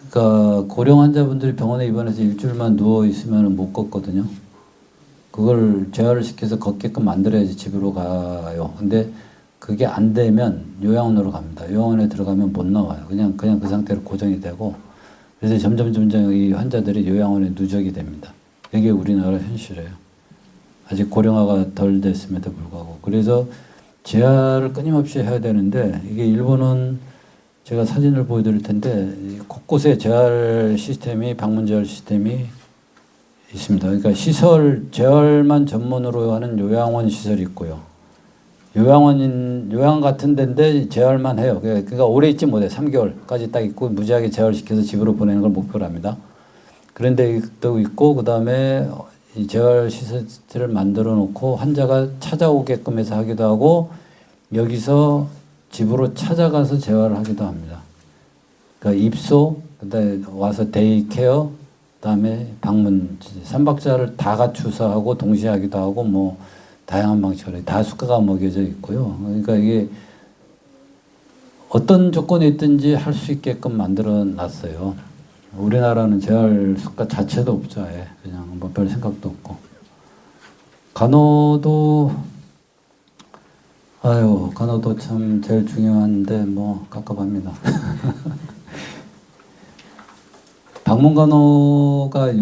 그러니까 고령 환자분들이 병원에 입원해서 일주일만 누워 있으면 못 걷거든요. 그걸 재활을 시켜서 걷게끔 만들어야지 집으로 가요. 근데 그게 안 되면 요양원으로 갑니다. 요양원에 들어가면 못 나와요. 그냥 그 상태로 고정이 되고, 그래서 점점 이 환자들이 요양원에 누적이 됩니다. 이게 우리나라 현실이에요. 아직 고령화가 덜 됐음에도 불구하고. 그래서 재활을 끊임없이 해야 되는데, 이게 일본은 제가 사진을 보여드릴 텐데 곳곳에 재활 시스템이, 방문 재활 시스템이 있습니다. 그러니까 재활만 전문으로 하는 요양원 시설이 있고요. 요양 같은 데인데 재활만 해요. 그러니까 오래 있지 못해. 3개월까지 딱 있고 무지하게 재활시켜서 집으로 보내는 걸 목표로 합니다. 그런데 또 있고, 그 다음에 이 재활 시설을 만들어 놓고 환자가 찾아오게끔 해서 하기도 하고, 여기서 집으로 찾아가서 재활을 하기도 합니다. 그러니까 입소, 그다음에 와서 데이케어, 그다음에 방문, 3박자를 다 갖추서 하고 동시에 하기도 하고, 뭐 다양한 방식으로 다 수가가 먹여져 있고요. 그러니까 이게 어떤 조건이 있든지 할 수 있게끔 만들어 놨어요. 우리나라는 재활 수가 자체도 없죠. 아예. 그냥 뭐 별 생각도 없고. 간호도 간호도 참 제일 중요한데 뭐 깝깝합니다. 방문 간호가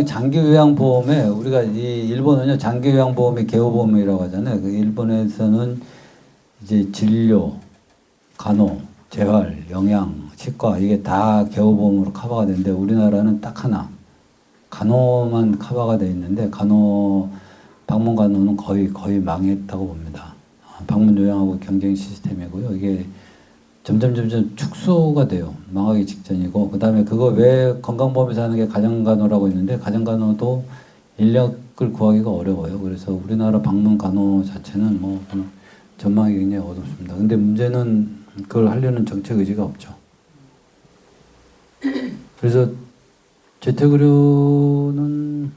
장기 요양보험에, 우리가 이 일본은요 장기 요양보험의 개호보험이라고 하잖아요. 그 일본에서는 이제 진료, 간호, 재활, 영양, 치과 이게 다 개호보험으로 커버가 되는데, 우리나라는 딱 하나 간호만 커버가 돼 있는데, 방문 간호는 거의 망했다고 봅니다. 방문 요양하고 경쟁 시스템이고요. 이게 점점 축소가 돼요. 망하기 직전이고, 그 다음에 그거 외에 건강보험에서 하는 게 가정간호라고 있는데, 가정간호도 인력을 구하기가 어려워요. 그래서 우리나라 방문 간호 자체는 뭐 전망이 굉장히 어둡습니다. 근데 문제는 그걸 하려는 정책 의지가 없죠. 그래서 재택의료는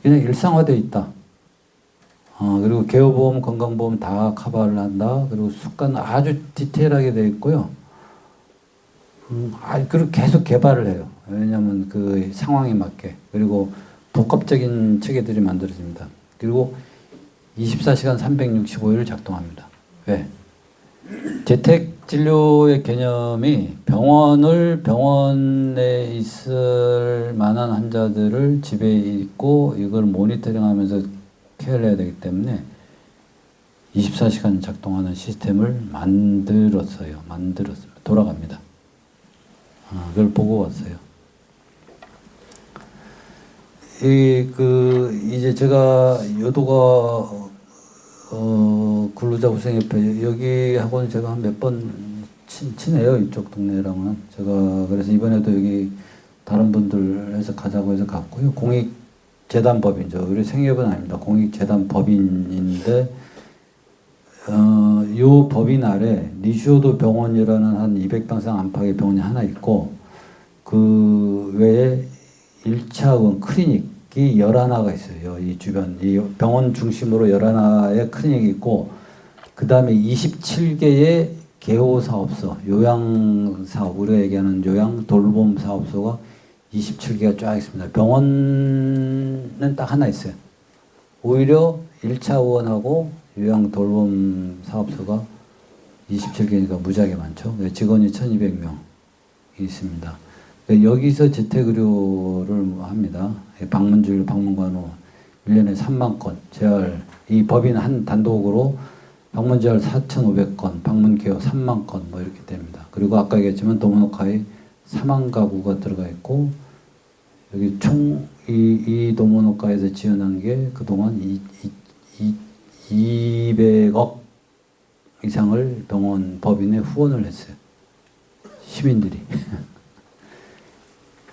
그냥 일상화되어 있다. 그리고 개호보험, 건강보험 다 커버를 한다. 그리고 수가는 아주 디테일하게 되어 있고요. 그리고 계속 개발을 해요. 왜냐하면 그 상황에 맞게. 그리고 복합적인 체계들이 만들어집니다. 그리고 24시간 365일 작동합니다. 왜? 재택 진료의 개념이 병원에 있을 만한 환자들을 집에 있고 이걸 모니터링하면서 케어를 해야 되기 때문에 24시간 작동하는 시스템을 만들었습니다. 돌아갑니다. 그걸 보고 왔어요. 이제 제가 요도가 근로자후생협회 여기 하고는 제가 한 몇 번 친해요. 이쪽 동네랑은. 제가 그래서 이번에도 여기 다른 분들 해서 가자고 해서 갔고요. 공익재단법인죠. 우리 생협은 아닙니다. 공익재단법인인데 요 법인 아래 니슈오도 병원이라는 한 200병상 안팎의 병원이 하나 있고, 그 외에 1차원 클리닉이 11하가 있어요. 이 주변, 이 병원 중심으로 11하의 클리닉이 있고, 그 다음에 27개의 개호사업소, 요양사업, 우리가 얘기하는 요양 돌봄 사업소가 27개가 쫙 있습니다. 병원은 딱 하나 있어요. 오히려 1차원하고 요양 돌봄 사업소가 27개니까 무지하게 많죠. 직원이 1200명 있습니다. 여기서 재택의료를 합니다. 방문진료, 방문간호 1년에 3만 건, 재활, 이 법인 한 단독으로 방문재활 4,500건, 방문개호 3만 건 뭐 이렇게 됩니다. 그리고 아까 얘기했지만 도모노카에 4만 가구가 들어가 있고, 여기 총 이 도모노카에서 지원한 게 그동안 200억 이상을 병원 법인에 후원을 했어요. 시민들이.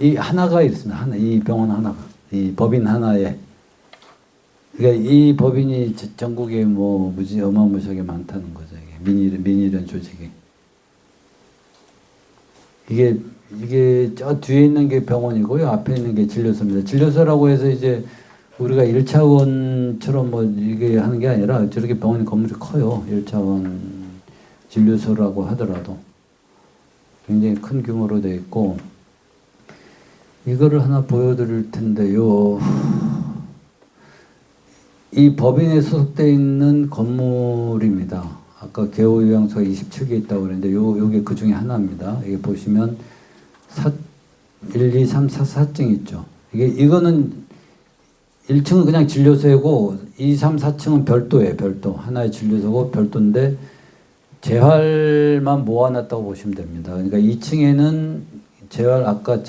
이 하나가 있습니다. 이 병원 하나가, 이 법인 하나에. 그러니까 이 법인이 전국에 어마무시하게 많다는 거죠. 민일은 조직이. 이게 저 뒤에 있는 게 병원이고요. 앞에 있는 게 진료소입니다. 진료소라고 해서 이제 우리가 1차원처럼 이게 하는 게 아니라 저렇게 병원이 건물이 커요. 1차원 진료소라고 하더라도. 굉장히 큰 규모로 되어 있고, 이거를 하나 보여드릴 텐데요. 이 법인에 소속되어 있는 건물입니다. 아까 개호요양소가 27개 있다고 그랬는데 요게 그 중에 하나입니다. 이게 보시면 1, 2, 3, 4, 4층 있죠. 이거는 1층은 그냥 진료소고 2, 3, 4층은 별도예요. 별도. 하나의 진료소고 별도인데 재활만 모아놨다고 보시면 됩니다. 그러니까 2층에는 재활 아까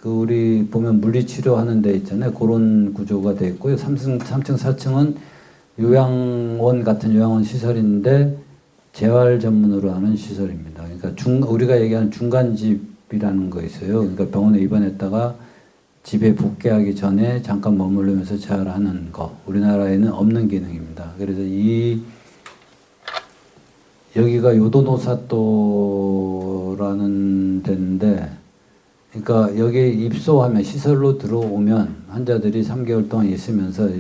우리 보면 물리치료 하는 데 있잖아요. 그런 구조가 되어 있고요. 3층, 4층은 요양원 같은 요양원 시설인데 재활 전문으로 하는 시설입니다. 그러니까 우리가 얘기하는 중간집이라는 거 있어요. 그러니까 병원에 입원했다가 집에 복귀하기 전에 잠깐 머무르면서 재활하는 거. 우리나라에는 없는 기능입니다. 그래서 여기가 요도노사또라는 데인데, 그러니까 여기 입소하면 시설로 들어오면 환자들이 3개월 동안 있으면서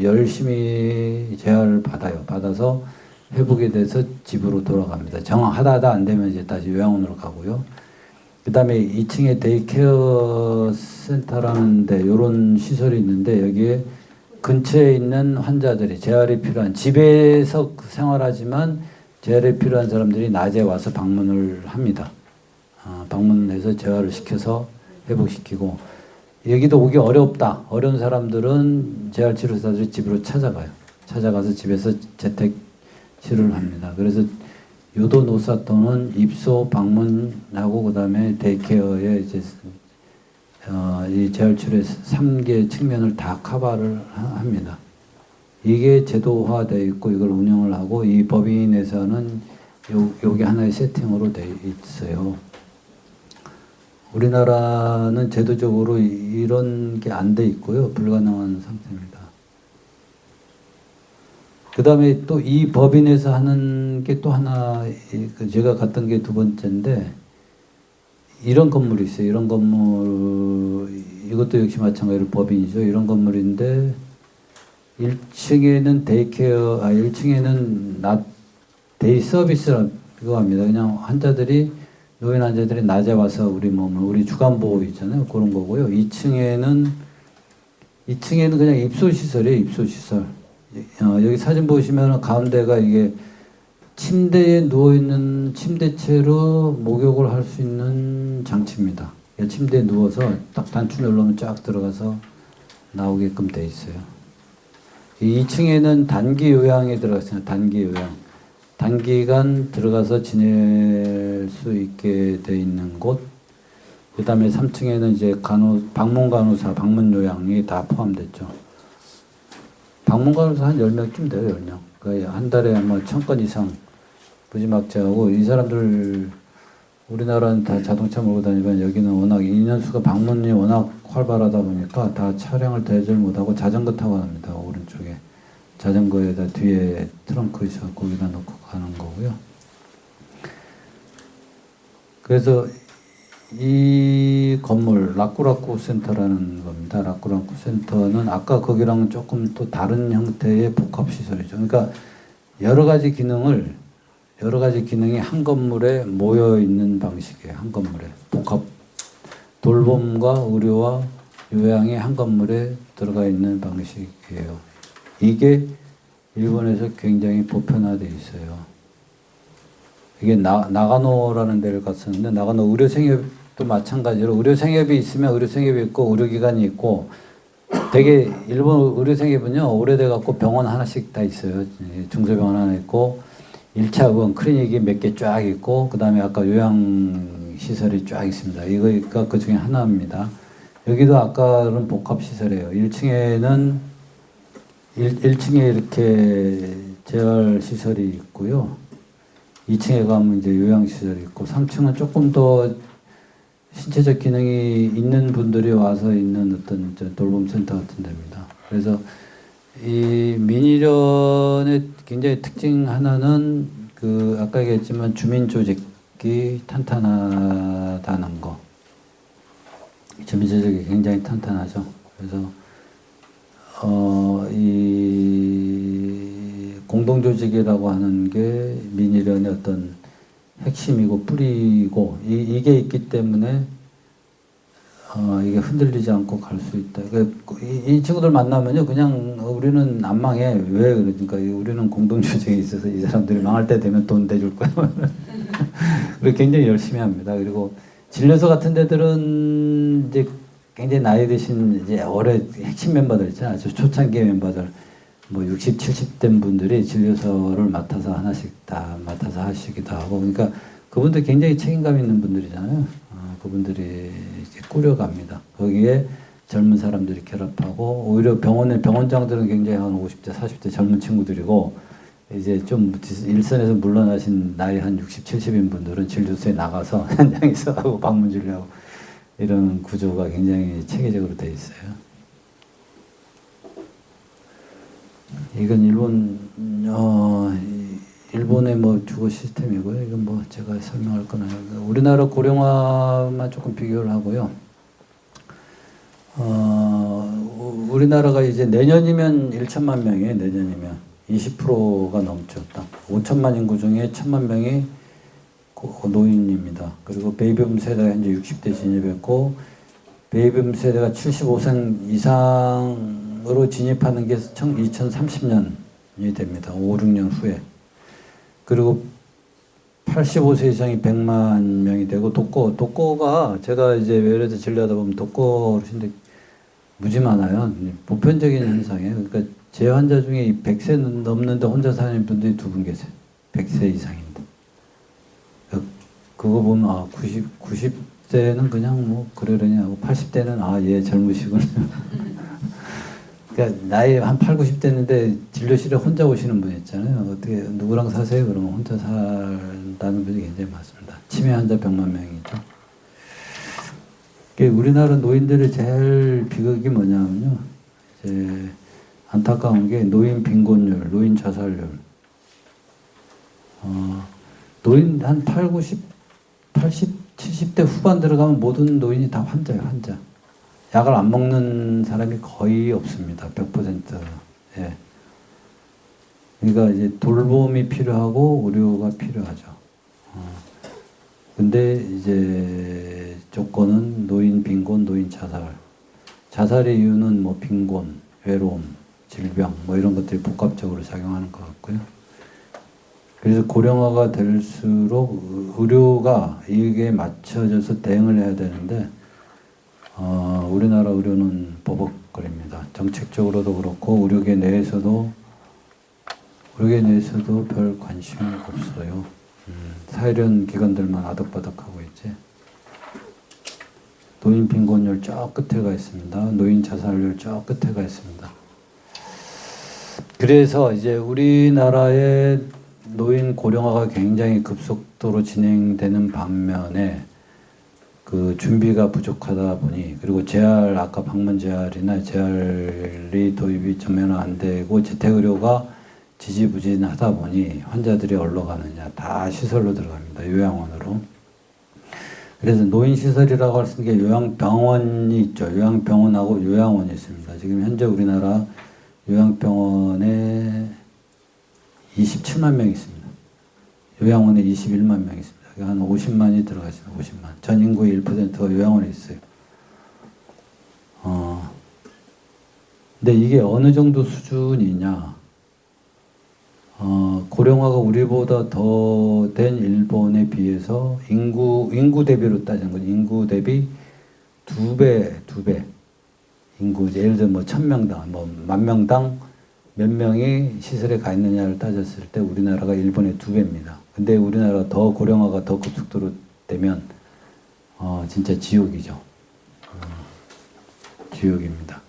열심히 재활을 받아요. 받아서 회복이 돼서 집으로 돌아갑니다. 하다 안 되면 이제 다시 요양원으로 가고요. 그 다음에 2층에 데이케어 센터라는 데 이런 시설이 있는데 여기에 근처에 있는 환자들이 재활이 필요한 집에서 생활하지만 재활이 필요한 사람들이 낮에 와서 방문을 합니다. 방문해서 재활을 시켜서 회복시키고 여기도 오기 어렵다. 어려운 사람들은 재활치료사들이 집으로 찾아가요. 찾아가서 집에서 재택 치료를 합니다. 그래서 요도노사토는 입소 방문하고 그다음에 데이케어에 이제 이 재활치료의 3개 측면을 다 커버를 합니다. 이게 제도화되어 있고 이걸 운영을 하고 이 법인에서는 요게 하나의 세팅으로 되어 있어요. 우리나라는 제도적으로 이런 게 안 돼 있고요. 불가능한 상태입니다. 그 다음에 또 이 법인에서 하는 게 또 하나, 제가 갔던 게 두 번째인데, 이런 건물이 있어요. 이런 건물, 이것도 역시 마찬가지로 법인이죠. 이런 건물인데, 1층에는 데이케어, 1층에는 데이 서비스라고 합니다. 그냥 노인 환자들이 낮에 와서 우리 주간보호 있잖아요. 그런 거고요. 2층에는 그냥 입소시설이에요. 입소시설. 여기 사진 보시면 가운데가 이게 침대에 누워있는 침대채로 목욕을 할 수 있는 장치입니다. 침대에 누워서 딱 단추 누르면 쫙 들어가서 나오게끔 돼 있어요. 2층에는 단기 요양에 들어갔어요. 단기 요양. 단기간 들어가서 지낼 수 있게 돼 있는 곳. 그 다음에 3층에는 이제 방문 간호사, 방문 요양이 다 포함됐죠. 방문 간호사 한 10명쯤 돼요, 10명. 그러니까 한 달에 아마 1000건 이상 무지막지하고, 이 사람들, 우리나라는 다 자동차 몰고 다니면 여기는 워낙 인원수가 방문이 워낙 활발하다 보니까 다 차량을 대절 못하고 자전거 타고 갑니다, 오른쪽에. 자전거에다 뒤에 트렁크 있어 거기다 놓고 가는 거고요. 그래서 이 건물 라꾸라꾸 센터라는 겁니다. 라꾸라꾸 센터는 아까 거기랑 조금 또 다른 형태의 복합 시설이죠. 그러니까 여러 가지 기능이 한 건물에 모여 있는 방식이에요. 한 건물에 복합 돌봄과 의료와 요양이 한 건물에 들어가 있는 방식이에요. 이게 일본에서 굉장히 보편화되어 있어요. 이게 나가노라는 데를 갔었는데, 나가노 의료생협도 마찬가지로 의료생협이 있으면 의료생협이 있고 의료기관이 있고, 되게 일본 의료생협은요 오래돼 갖고 병원 하나씩 다 있어요. 중소병원 하나 있고 1차 의원 클리닉이 몇 개 쫙 있고, 그 다음에 아까 요양시설이 쫙 있습니다. 이거가 그 중에 하나입니다. 여기도 아까는 복합시설이에요. 1층에 이렇게 재활시설이 있고요. 2층에 가면 이제 요양시설이 있고, 3층은 조금 더 신체적 기능이 있는 분들이 와서 있는 어떤 돌봄센터 같은 데입니다. 그래서 이 민일련의 굉장히 특징 하나는 아까 얘기했지만 주민 조직이 탄탄하다는 거. 주민 조직이 굉장히 탄탄하죠. 그래서 이 공동조직이라고 하는 게 민일련의 어떤 핵심이고 뿌리고, 이게 있기 때문에 이게 흔들리지 않고 갈 수 있다. 이 친구들 만나면요, 그냥 우리는 안 망해. 왜 그러니까 우리는 공동주택에 있어서 이 사람들이 망할 때 되면 돈 대줄 거야. 그리고 굉장히 열심히 합니다. 그리고 진료소 같은 데들은 이제 굉장히 나이 드신 이제 올해 핵심 멤버들 있잖아요. 아주 초창기 멤버들 뭐 60, 70된 분들이 진료소를 맡아서 하나씩 다 맡아서 하시기도 하고, 그러니까 그분들 굉장히 책임감 있는 분들이잖아요. 그분들이 이제 꾸려갑니다. 거기에 젊은 사람들이 결합하고, 오히려 병원장들은 굉장히 한 50대, 40대 젊은 친구들이고, 이제 좀 일선에서 물러나신 나이 한 60, 70인 분들은 진료소에 나가서 현장에서 하고 방문 진료하고 이런 구조가 굉장히 체계적으로 돼 있어요. 이건 일본의 뭐 주거 시스템이고요. 이건 뭐 제가 설명할 건 아니고, 우리나라 고령화만 조금 비교를 하고요. 우리나라가 이제 내년이면 1천만 명이에요. 내년이면 20%가 넘죠. 딱 5천만 인구 중에 1천만 명이 노인입니다. 그리고 베이비붐 세대가 현재 60대 진입했고, 베이비붐 세대가 75세 이상으로 진입하는 게 2030년이 됩니다. 5, 6년 후에. 그리고 85세 이상이 100만 명이 되고, 독거가 제가 이제 외래에서 진료하다 보면 독거 어르신들 무지 많아요. 보편적인 현상이에요. 그러니까 제 환자 중에 100세 넘는데 혼자 사는 분들이 2분 계세요. 100세 이상인데. 그거 보면 90세는 그냥 뭐 그러려니 하고, 80대는 얘 젊으시군요. 그러니까 나이 한 8, 90대인데 진료실에 혼자 오시는 분 있잖아요. 어떻게 누구랑 사세요? 그러면 혼자 산다는 분이 굉장히 많습니다. 치매 환자 100만 명이죠. 우리나라 노인들의 제일 비극이 뭐냐면요, 이제 안타까운 게 노인 빈곤율, 노인 자살률. 노인 한 80, 70대 후반 들어가면 모든 노인이 다 환자예요, 환자. 약을 안 먹는 사람이 거의 없습니다. 100%. 예. 그러니까 이제 돌봄이 필요하고 의료가 필요하죠. 근데 이제 조건은 노인 빈곤, 노인 자살. 자살의 이유는 뭐 빈곤, 외로움, 질병 뭐 이런 것들이 복합적으로 작용하는 것 같고요. 그래서 고령화가 될수록 의료가 이게 맞춰져서 대응을 해야 되는데, 우리나라 의료는 버벅거립니다. 정책적으로도 그렇고 의료계 내에서도 별 관심이 없어요. 사회련 기관들만 아득바득하고 있지. 노인 빈곤율 저 끝에 가 있습니다. 노인 자살률 저 끝에 가 있습니다. 그래서 이제 우리나라의 노인 고령화가 굉장히 급속도로 진행되는 반면에 그 준비가 부족하다 보니, 그리고 재활, 아까 방문 재활이나 재활이 도입이 전면 안 되고 재택의료가 지지부진하다 보니 환자들이 어디로 가느냐, 다 시설로 들어갑니다. 요양원으로. 그래서 노인시설이라고 할 수 있는 게 요양병원이 있죠. 요양병원하고 요양원이 있습니다. 지금 현재 우리나라 요양병원에 27만 명 있습니다. 요양원에 21만 명 있습니다. 한 50만이 들어가 있습니다. 50만. 전 인구의 1%가 요양원에 있어요. 근데 이게 어느 정도 수준이냐? 고령화가 우리보다 더 된 일본에 비해서 인구 대비로 따지는 거죠. 인구 대비 2배. 인구, 예를 들어 뭐 1000명당, 뭐 10,000명당 몇 명이 시설에 가 있느냐를 따졌을 때 우리나라가 일본의 2배입니다. 근데 우리나라가 더 고령화가 더 급속도로 되면 진짜 지옥이죠. 지옥입니다.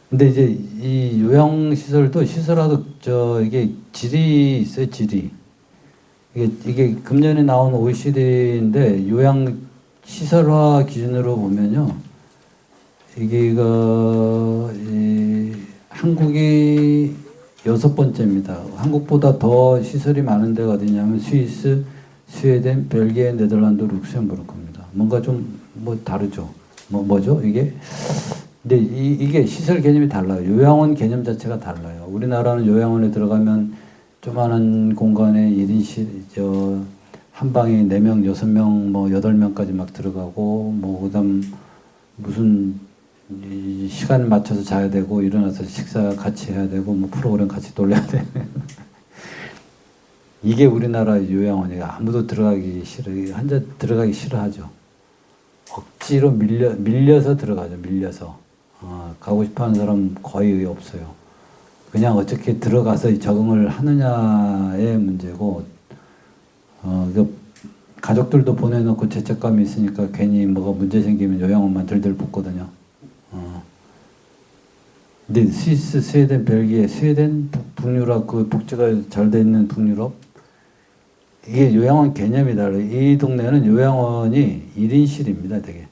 근데 이제 이 요양시설도 시설화도 이게 질이 있어요, 질이. 이게 금년에 나온 OECD인데 요양시설화 기준으로 보면요, 한국이 6번째입니다. 한국보다 더 시설이 많은 데가 어디냐면 스위스, 스웨덴, 벨기에, 네덜란드, 룩셈부르크입니다. 뭔가 좀 뭐 다르죠. 뭐죠 이게? 근데 이게 시설 개념이 달라요. 요양원 개념 자체가 달라요. 우리나라는 요양원에 들어가면 조그마한 공간에 1인실, 한 방에 4명, 6명, 뭐 8명까지 막 들어가고, 뭐 그다음 무슨 이 시간 맞춰서 자야 되고 일어나서 식사 같이 해야 되고 뭐 프로그램 같이 돌려야 돼. 이게 우리나라 요양원이에요. 아무도 들어가기 싫어. 환자 들어가기 싫어하죠. 억지로 밀려서 들어가죠. 밀려서. 가고 싶어하는 사람 거의 없어요. 그냥 어떻게 들어가서 적응을 하느냐의 문제고, 가족들도 보내놓고 죄책감이 있으니까 괜히 뭐가 문제 생기면 요양원만 들들 붙거든요. 근데 스위스, 스웨덴, 벨기에, 스웨덴, 북유럽, 그 복지가 잘 돼 있는 북유럽, 이게 요양원 개념이 달라요. 이 동네는 요양원이 1인실입니다, 되게.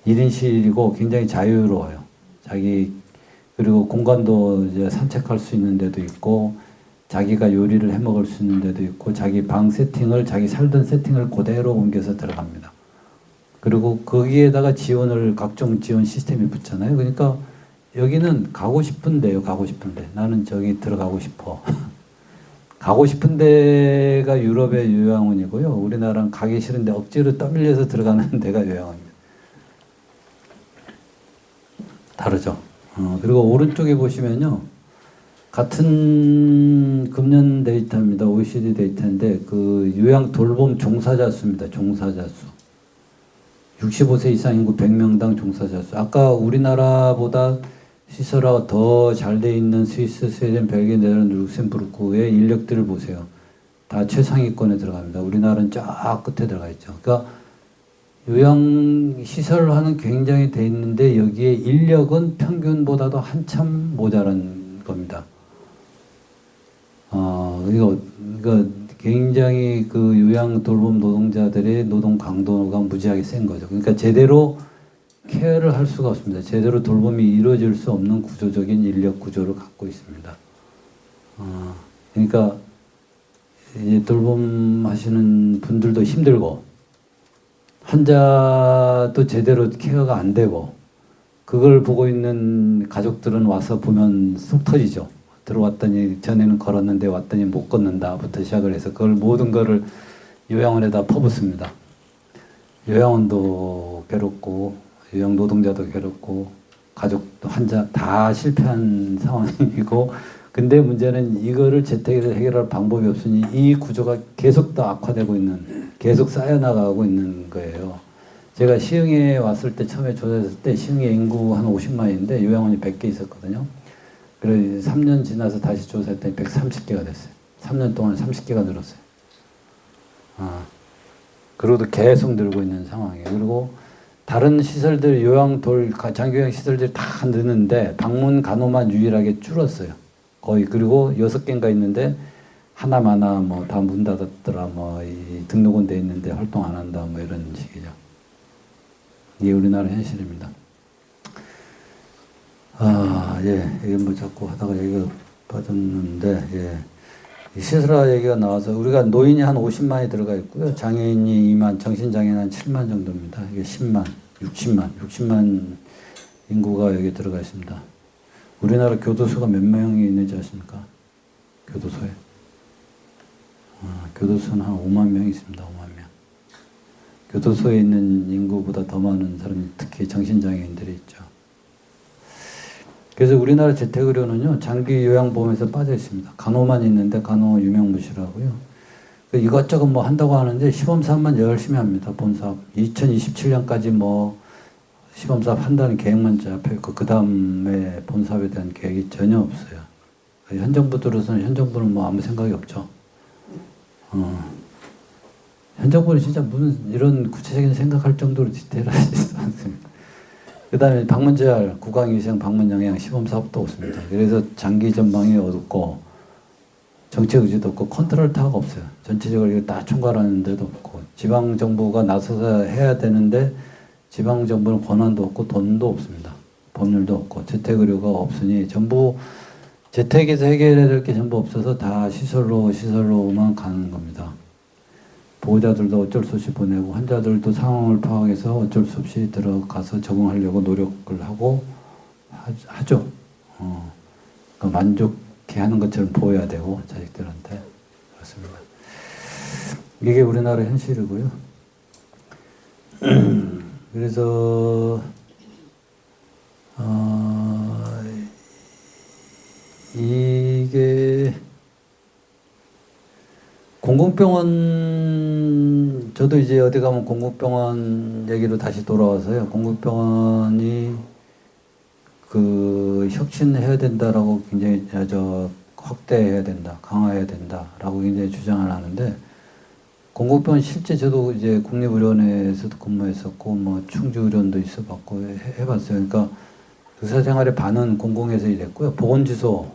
1인실이고 굉장히 자유로워요. 그리고 공간도 이제 산책할 수 있는 데도 있고, 자기가 요리를 해 먹을 수 있는 데도 있고, 자기 방 세팅을, 자기 살던 세팅을 그대로 옮겨서 들어갑니다. 그리고 거기에다가 각종 지원 시스템이 붙잖아요. 그러니까 여기는 가고 싶은데요, 가고 싶은데. 나는 저기 들어가고 싶어. 가고 싶은 데가 유럽의 요양원이고요. 우리나라는 가기 싫은데 억지로 떠밀려서 들어가는 데가 요양원입니다. 다르죠. 그리고 오른쪽에 보시면요. 같은 금년 데이터입니다. OECD 데이터인데 그 요양 돌봄 종사자 수입니다. 종사자 수. 65세 이상 인구 100명당 종사자 수. 아까 우리나라보다 시설화가 더 잘 돼 있는 스위스, 스웨덴, 벨기에, 네덜란드, 룩셈부르크의 인력들을 보세요. 다 최상위권에 들어갑니다. 우리나라는 쫙 끝에 들어가 있죠. 그러니까 요양시설화는 굉장히 돼 있는데 여기에 인력은 평균보다도 한참 모자란 겁니다. 이거 굉장히 그 요양 돌봄 노동자들의 노동 강도가 무지하게 센 거죠. 그러니까 제대로 케어를 할 수가 없습니다. 제대로 돌봄이 이루어질 수 없는 구조적인 인력 구조를 갖고 있습니다. 그러니까 이제 돌봄하시는 분들도 힘들고 환자도 제대로 케어가 안 되고 그걸 보고 있는 가족들은 와서 보면 속 터지죠. 들어왔더니 전에는 걸었는데 왔더니 못 걷는다부터 시작을 해서 그걸 모든 거를 요양원에다 퍼붓습니다. 요양원도 괴롭고 요양 노동자도 괴롭고 가족도 환자 다 실패한 상황이고 근데 문제는 이거를 재택에서 해결할 방법이 없으니 이 구조가 계속 더 악화되고 있는 계속 쌓여나가고 있는 거예요. 제가 시흥에 왔을 때 처음에 조사했을 때 시흥에 인구 한 50만인데 요양원이 100개 있었거든요. 그래서 3년 지나서 다시 조사했더니 130개가 됐어요. 3년 동안 30개가 늘었어요. 그리고도 계속 늘고 있는 상황이에요. 그리고 다른 시설들, 장기요양 시설들이 다 느는데 방문 간호만 유일하게 줄었어요. 거의. 그리고 6개인가 있는데 하나마나 뭐 다 문 닫았더라, 뭐 이 등록은 돼 있는데 활동 안 한다, 뭐 이런 식이죠. 이게 우리나라 현실입니다. 이게 뭐 자꾸 하다가 얘기가 빠졌는데, 이 시설화 얘기가 나와서 우리가 노인이 한 50만이 들어가 있고요. 장애인이 2만, 정신장애인 한 7만 정도입니다. 이게 10만, 60만 인구가 여기 들어가 있습니다. 우리나라 교도소가 몇 명이 있는지 아십니까? 교도소에. 교도소는 한 5만 명 있습니다. 5만 명. 교도소에 있는 인구보다 더 많은 사람이 특히 정신장애인들이 있죠. 그래서 우리나라 재택의료는요, 장기 요양보험에서 빠져 있습니다. 간호만 있는데 간호 유명무실하고요. 이것저것 뭐 한다고 하는데 시범사업만 열심히 합니다. 본사업. 2027년까지 뭐 시범사업 한다는 계획만 잡혀 있고 그 다음에 본사업에 대한 계획이 전혀 없어요. 현 정부 들어서는 현 정부는 뭐 아무 생각이 없죠. 현 정부는 진짜 무슨 이런 구체적인 생각할 정도로 디테일하지 않습니다. 그 다음에 방문제할, 구강위생, 방문영양 시범사업도 없습니다. 그래서 장기 전망이 어둡고 정책 의지도 없고 컨트롤 타워가 없어요. 전체적으로 이거 다 총괄하는 데도 없고 지방정부가 나서서 해야 되는데 지방정부는 권한도 없고 돈도 없습니다. 법률도 없고 재택의료가 없으니 전부 재택에서 해결해야 될 게 전부 없어서 다 시설로만 가는 겁니다. 보호자들도 어쩔 수 없이 보내고 환자들도 상황을 파악해서 어쩔 수 없이 들어가서 적응하려고 노력을 하고 하죠. 그러니까 만족해 하는 것처럼 보여야 되고 자식들한테 그렇습니다. 이게 우리나라 현실이고요. 그래서 이게 공공병원, 저도 이제 어디 가면 공공병원 얘기로 다시 돌아와서요. 공공병원이 그 혁신해야 된다라고 굉장히 확대해야 된다, 강화해야 된다라고 굉장히 주장을 하는데, 공공병원 실제 저도 이제 국립의료원에서도 근무했었고, 뭐 충주의료원도 있어봤고 해봤어요. 그러니까 의사생활의 반은 공공에서 일했고요. 보건지소,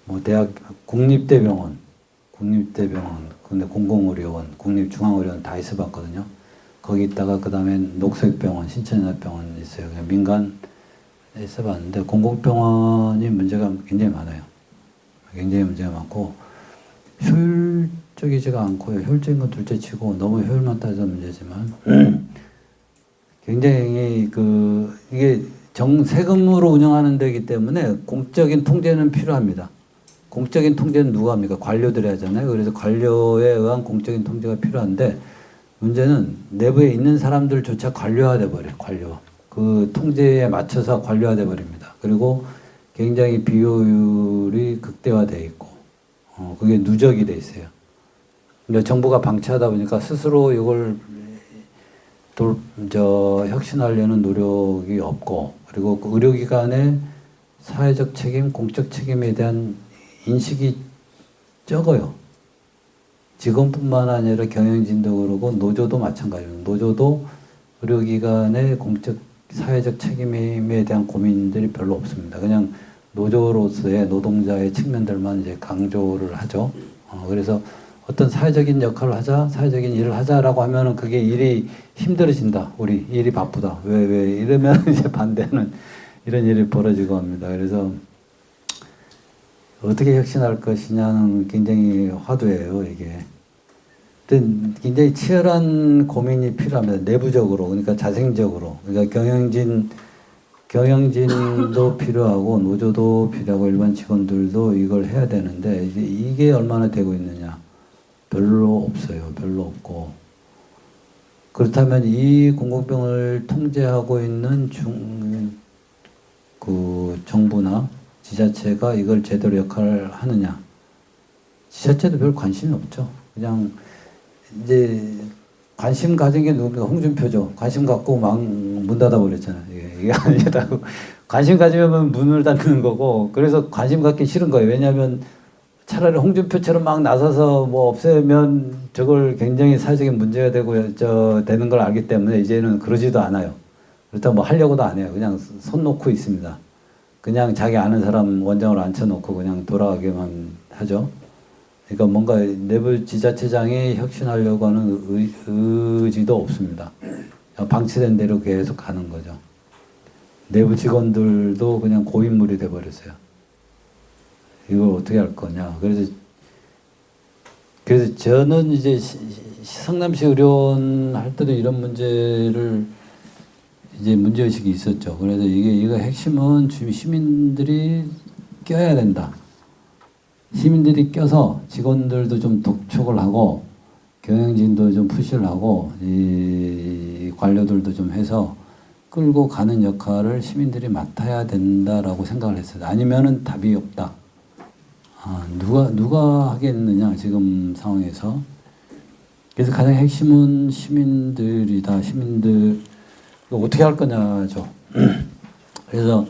뭐 대학, 국립대병원, 근데 공공의료원, 국립중앙의료원 다 있어봤거든요. 거기 있다가 그 다음에 녹색병원, 신천연합병원 있어요. 그냥 민간 있어봤는데, 공공병원이 문제가 굉장히 많아요. 굉장히 문제가 많고, 효율적이지가 않고요. 효율적인 건 둘째치고 너무 효율만 따져서 문제지만 굉장히 이게 세금으로 운영하는 데이기 때문에 공적인 통제는 필요합니다. 공적인 통제는 누가 합니까? 관료들이 하잖아요. 그래서 관료에 의한 공적인 통제가 필요한데, 문제는 내부에 있는 사람들조차 관료화돼 버려요. 관료. 그 통제에 맞춰서 관료화돼 버립니다. 그리고 굉장히 비효율이 극대화돼 있고, 그게 누적이 돼 있어요. 근데 정부가 방치하다 보니까 스스로 이걸 혁신하려는 노력이 없고, 그리고 그 의료기관의 사회적 책임, 공적 책임에 대한 인식이 적어요. 직원뿐만 아니라 경영진도 그러고 노조도 마찬가지입니다. 노조도 의료기관의 공적 사회적 책임에 대한 고민들이 별로 없습니다. 그냥 노조로서의 노동자의 측면들만 이제 강조를 하죠. 그래서 어떤 사회적인 역할을 하자, 사회적인 일을 하자라고 하면은 그게 일이 힘들어진다. 우리 일이 바쁘다. 왜 이러면 이제 반대는 이런 일이 벌어지고 합니다. 그래서 어떻게 혁신할 것이냐는 굉장히 화두예요, 이게. 굉장히 치열한 고민이 필요합니다. 내부적으로, 그러니까 자생적으로. 그러니까 경영진도 필요하고, 노조도 필요하고, 일반 직원들도 이걸 해야 되는데, 이게 얼마나 되고 있느냐. 별로 없어요. 별로 없고. 그렇다면 이 공공병을 통제하고 있는 정부나 지자체가 이걸 제대로 역할을 하느냐. 지자체도 별 관심이 없죠. 그냥 이제 관심 가진 게 누굽니까? 홍준표죠. 관심 갖고 막 문 닫아버렸잖아요. 이게 아니다고. 관심 가지면 문을 닫는 거고, 그래서 관심 갖기 싫은 거예요. 왜냐하면 차라리 홍준표처럼 막 나서서 뭐 없애면 저걸 굉장히 사회적인 문제가 되고 되는 걸 알기 때문에 이제는 그러지도 않아요. 그렇다고 뭐 하려고도 안 해요. 그냥 손 놓고 있습니다. 그냥 자기 아는 사람 원장으로 앉혀놓고 그냥 돌아가기만 하죠. 그러니까 뭔가 내부 지자체장이 혁신하려고 하는 의지도 없습니다. 방치된 대로 계속 가는 거죠. 내부 직원들도 그냥 고인물이 돼버렸어요. 이걸 어떻게 할 거냐. 그래서 저는 이제 성남시 의료원 할 때도 이런 문제를 이제 문제의식이 있었죠. 그래서 이거 핵심은 시민들이 껴야 된다. 시민들이 껴서 직원들도 좀 독촉을 하고 경영진도 좀 푸시를 하고 이 관료들도 좀 해서 끌고 가는 역할을 시민들이 맡아야 된다라고 생각을 했어요. 아니면은 답이 없다. 누가 하겠느냐 지금 상황에서. 그래서 가장 핵심은 시민들이다. 시민들 어떻게 할 거냐죠. 그래서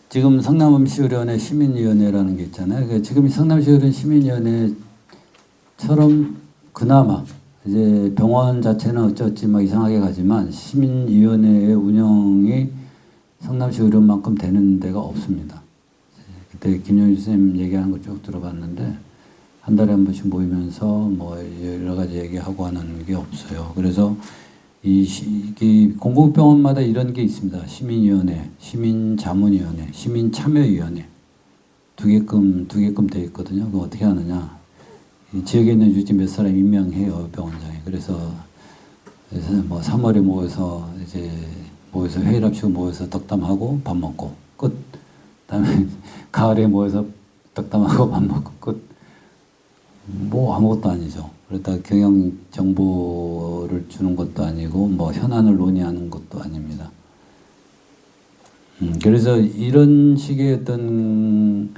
지금 성남시의료원의 시민위원회라는 게 있잖아요. 그러니까 지금 성남시의료원 시민위원회처럼 그나마 이제 병원 자체는 어쩌지 막 이상하게 가지만 시민위원회의 운영이 성남시의료원만큼 되는 데가 없습니다. 그때 김영주 선생님 얘기하는 거 쭉 들어봤는데 한 달에 한 번씩 모이면서 뭐 여러 가지 얘기하고 하는 게 없어요. 그래서 이 공공병원마다 이런 게 있습니다. 시민위원회, 시민자문위원회, 시민참여위원회 두 개끔 돼 있거든요. 그거 어떻게 하느냐? 이 지역에 있는 유지 몇 사람 임명해요 병원장이. 그래서 뭐 3월에 모여서 회의를 합치고 모여서 덕담하고 밥 먹고 끝. 그다음에 가을에 모여서 덕담하고 밥 먹고 끝. 뭐 아무것도 아니죠. 그러다 경영 정보를 주는 것도 아니고 뭐 현안을 논의하는 것도 아닙니다. 그래서 이런 식의 어떤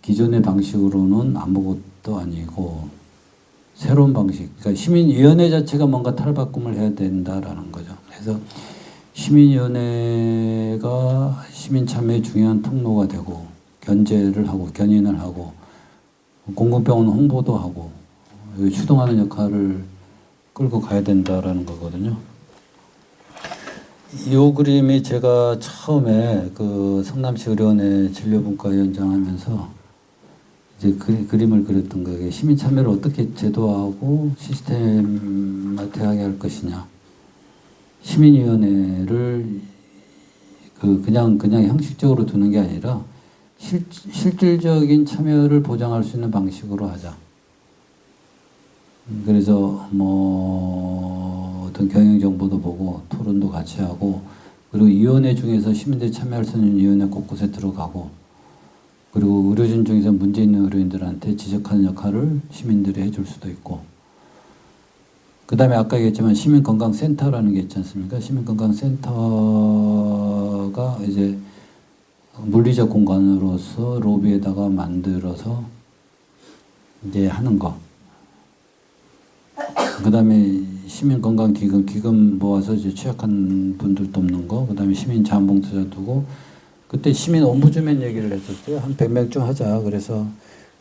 기존의 방식으로는 아무것도 아니고 새로운 방식, 그러니까 시민위원회 자체가 뭔가 탈바꿈을 해야 된다라는 거죠. 그래서 시민위원회가 시민 참여의 중요한 통로가 되고 견제를 하고 견인을 하고 공공병원 홍보도 하고 추동하는 역할을 끌고 가야 된다라는 거거든요. 이 그림이 제가 처음에 그 성남시 의료원의 진료분과위원장 하면서 이제 그림을 그렸던 거예요. 시민 참여를 어떻게 제도화하고 시스템화하게 할 것이냐. 시민위원회를 그냥 형식적으로 두는 게 아니라 실질적인 참여를 보장할 수 있는 방식으로 하자. 그래서 뭐 어떤 경영 정보도 보고 토론도 같이 하고 그리고 위원회 중에서 시민들이 참여할 수 있는 위원회 곳곳에 들어가고 그리고 의료진 중에서 문제 있는 의료인들한테 지적하는 역할을 시민들이 해줄 수도 있고 그 다음에 아까 얘기했지만 시민건강센터라는 게 있지 않습니까? 시민건강센터가 이제 물리적 공간으로서 로비에다가 만들어서 이제 하는 거. 그 다음에 시민건강기금 모아서 이제 취약한 분들 돕는 거. 그 다음에 시민자원봉투자 두고 그때 시민 옴부즈맨 얘기를 했었어요. 한 100명쯤 하자. 그래서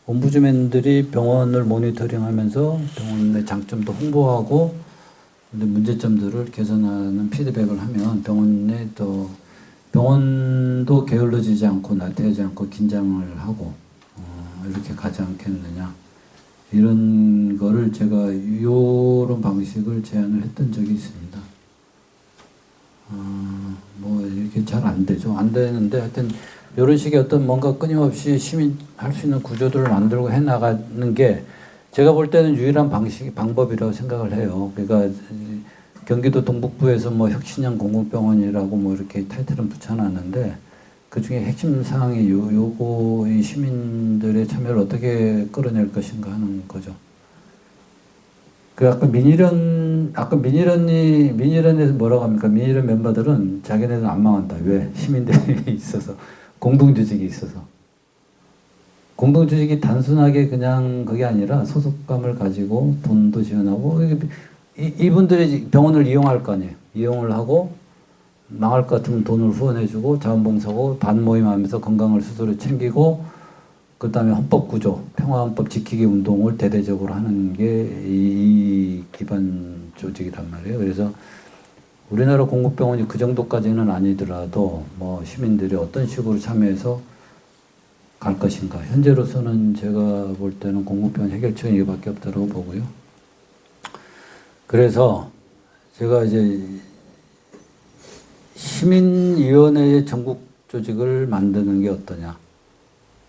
옴부즈맨들이 병원을 모니터링하면서 병원의 장점도 홍보하고 근데 문제점들을 개선하는 피드백을 하면 병원도 게을러지지 않고 나태하지 않고 긴장을 하고 이렇게 가지 않겠느냐 이런 거를 제가 이런 방식을 제안을 했던 적이 있습니다. 뭐 이렇게 잘 안 되죠. 안 되는데 하여튼 이런 식의 어떤 뭔가 끊임없이 시민 할 수 있는 구조들을 만들고 해 나가는 게 제가 볼 때는 유일한 방법이라고 생각을 해요. 그러니까 경기도 동북부에서 뭐 혁신형 공공병원이라고 뭐 이렇게 타이틀은 붙여놨는데 그 중에 핵심 사항이 요거 이 시민들의 참여를 어떻게 끌어낼 것인가 하는 거죠. 그 아까 민일연에서 뭐라고 합니까? 민일연 멤버들은 자기네들은 안 망한다. 왜? 시민들이 있어서 공동조직이 있어서. 공동조직이 단순하게 그냥 그게 아니라 소속감을 가지고 돈도 지원하고 이분들이 병원을 이용할 거 아니에요. 이용을 하고 망할 것 같으면 돈을 후원해주고 자원봉사고 반모임하면서 건강을 스스로 챙기고 그 다음에 헌법구조, 평화헌법 지키기 운동을 대대적으로 하는 게 이 기반 조직이란 말이에요. 그래서 우리나라 공공병원이 그 정도까지는 아니더라도 뭐 시민들이 어떤 식으로 참여해서 갈 것인가. 현재로서는 제가 볼 때는 공공병원 해결책은 이거밖에 없다고 보고요. 그래서 제가 이제 시민위원회의 전국 조직을 만드는 게 어떠냐.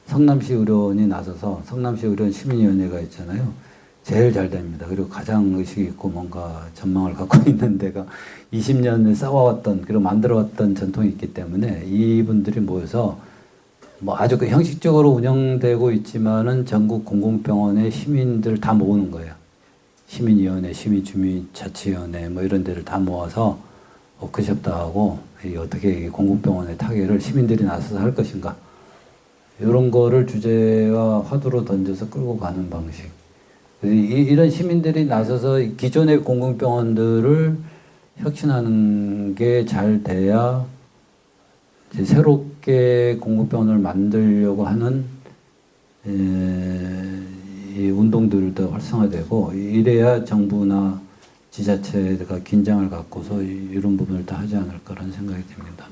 성남시 의료원이 나서서 성남시 의료원 시민위원회가 있잖아요. 제일 잘 됩니다. 그리고 가장 의식이 있고 뭔가 전망을 갖고 있는 데가 20년을 쌓아왔던 그리고 만들어왔던 전통이 있기 때문에 이분들이 모여서 뭐 아주 그 형식적으로 운영되고 있지만은 전국 공공병원의 시민들 다 모으는 거예요. 시민위원회, 시민주민자치위원회 뭐 이런 데를 다 모아서 워크숍도 하고 어떻게 공공병원의 타개를 시민들이 나서서 할 것인가 이런 거를 주제와 화두로 던져서 끌고 가는 방식. 이런 시민들이 나서서 기존의 공공병원들을 혁신하는 게 잘 돼야 이제 새롭게 공공병원을 만들려고 하는 이 운동들도 활성화되고 이래야 정부나 지자체가 긴장을 갖고서 이런 부분을 다 하지 않을까라는 생각이 듭니다.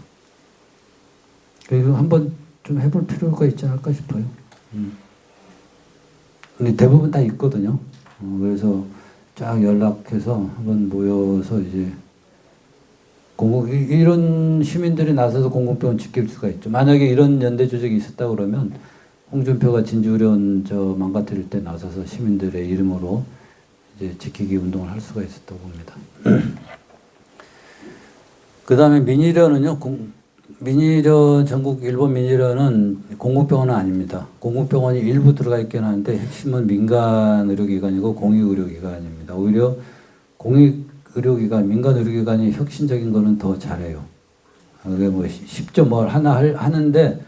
그리고 한번 좀 해볼 필요가 있지 않을까 싶어요. 근데 대부분 다 있거든요. 그래서 쫙 연락해서 한번 모여서 이제 이런 시민들이 나서서 공공병원 지킬 수가 있죠. 만약에 이런 연대 조직이 있었다 그러면 홍준표가 진주의료원 망가뜨릴 때 나서서 시민들의 이름으로 이제 지키기 운동을 할 수가 있었다고 봅니다. 그 다음에 민의련은요, 민의련 전국 일본 민의련은 공공병원은 아닙니다. 공공병원이 일부 들어가 있긴 하는데 핵심은 민간 의료기관이고 공익 의료기관입니다. 오히려 공익 의료기관, 민간 의료기관이 혁신적인 거는 더 잘해요. 그게 뭐 쉽죠. 뭘 하나 하는데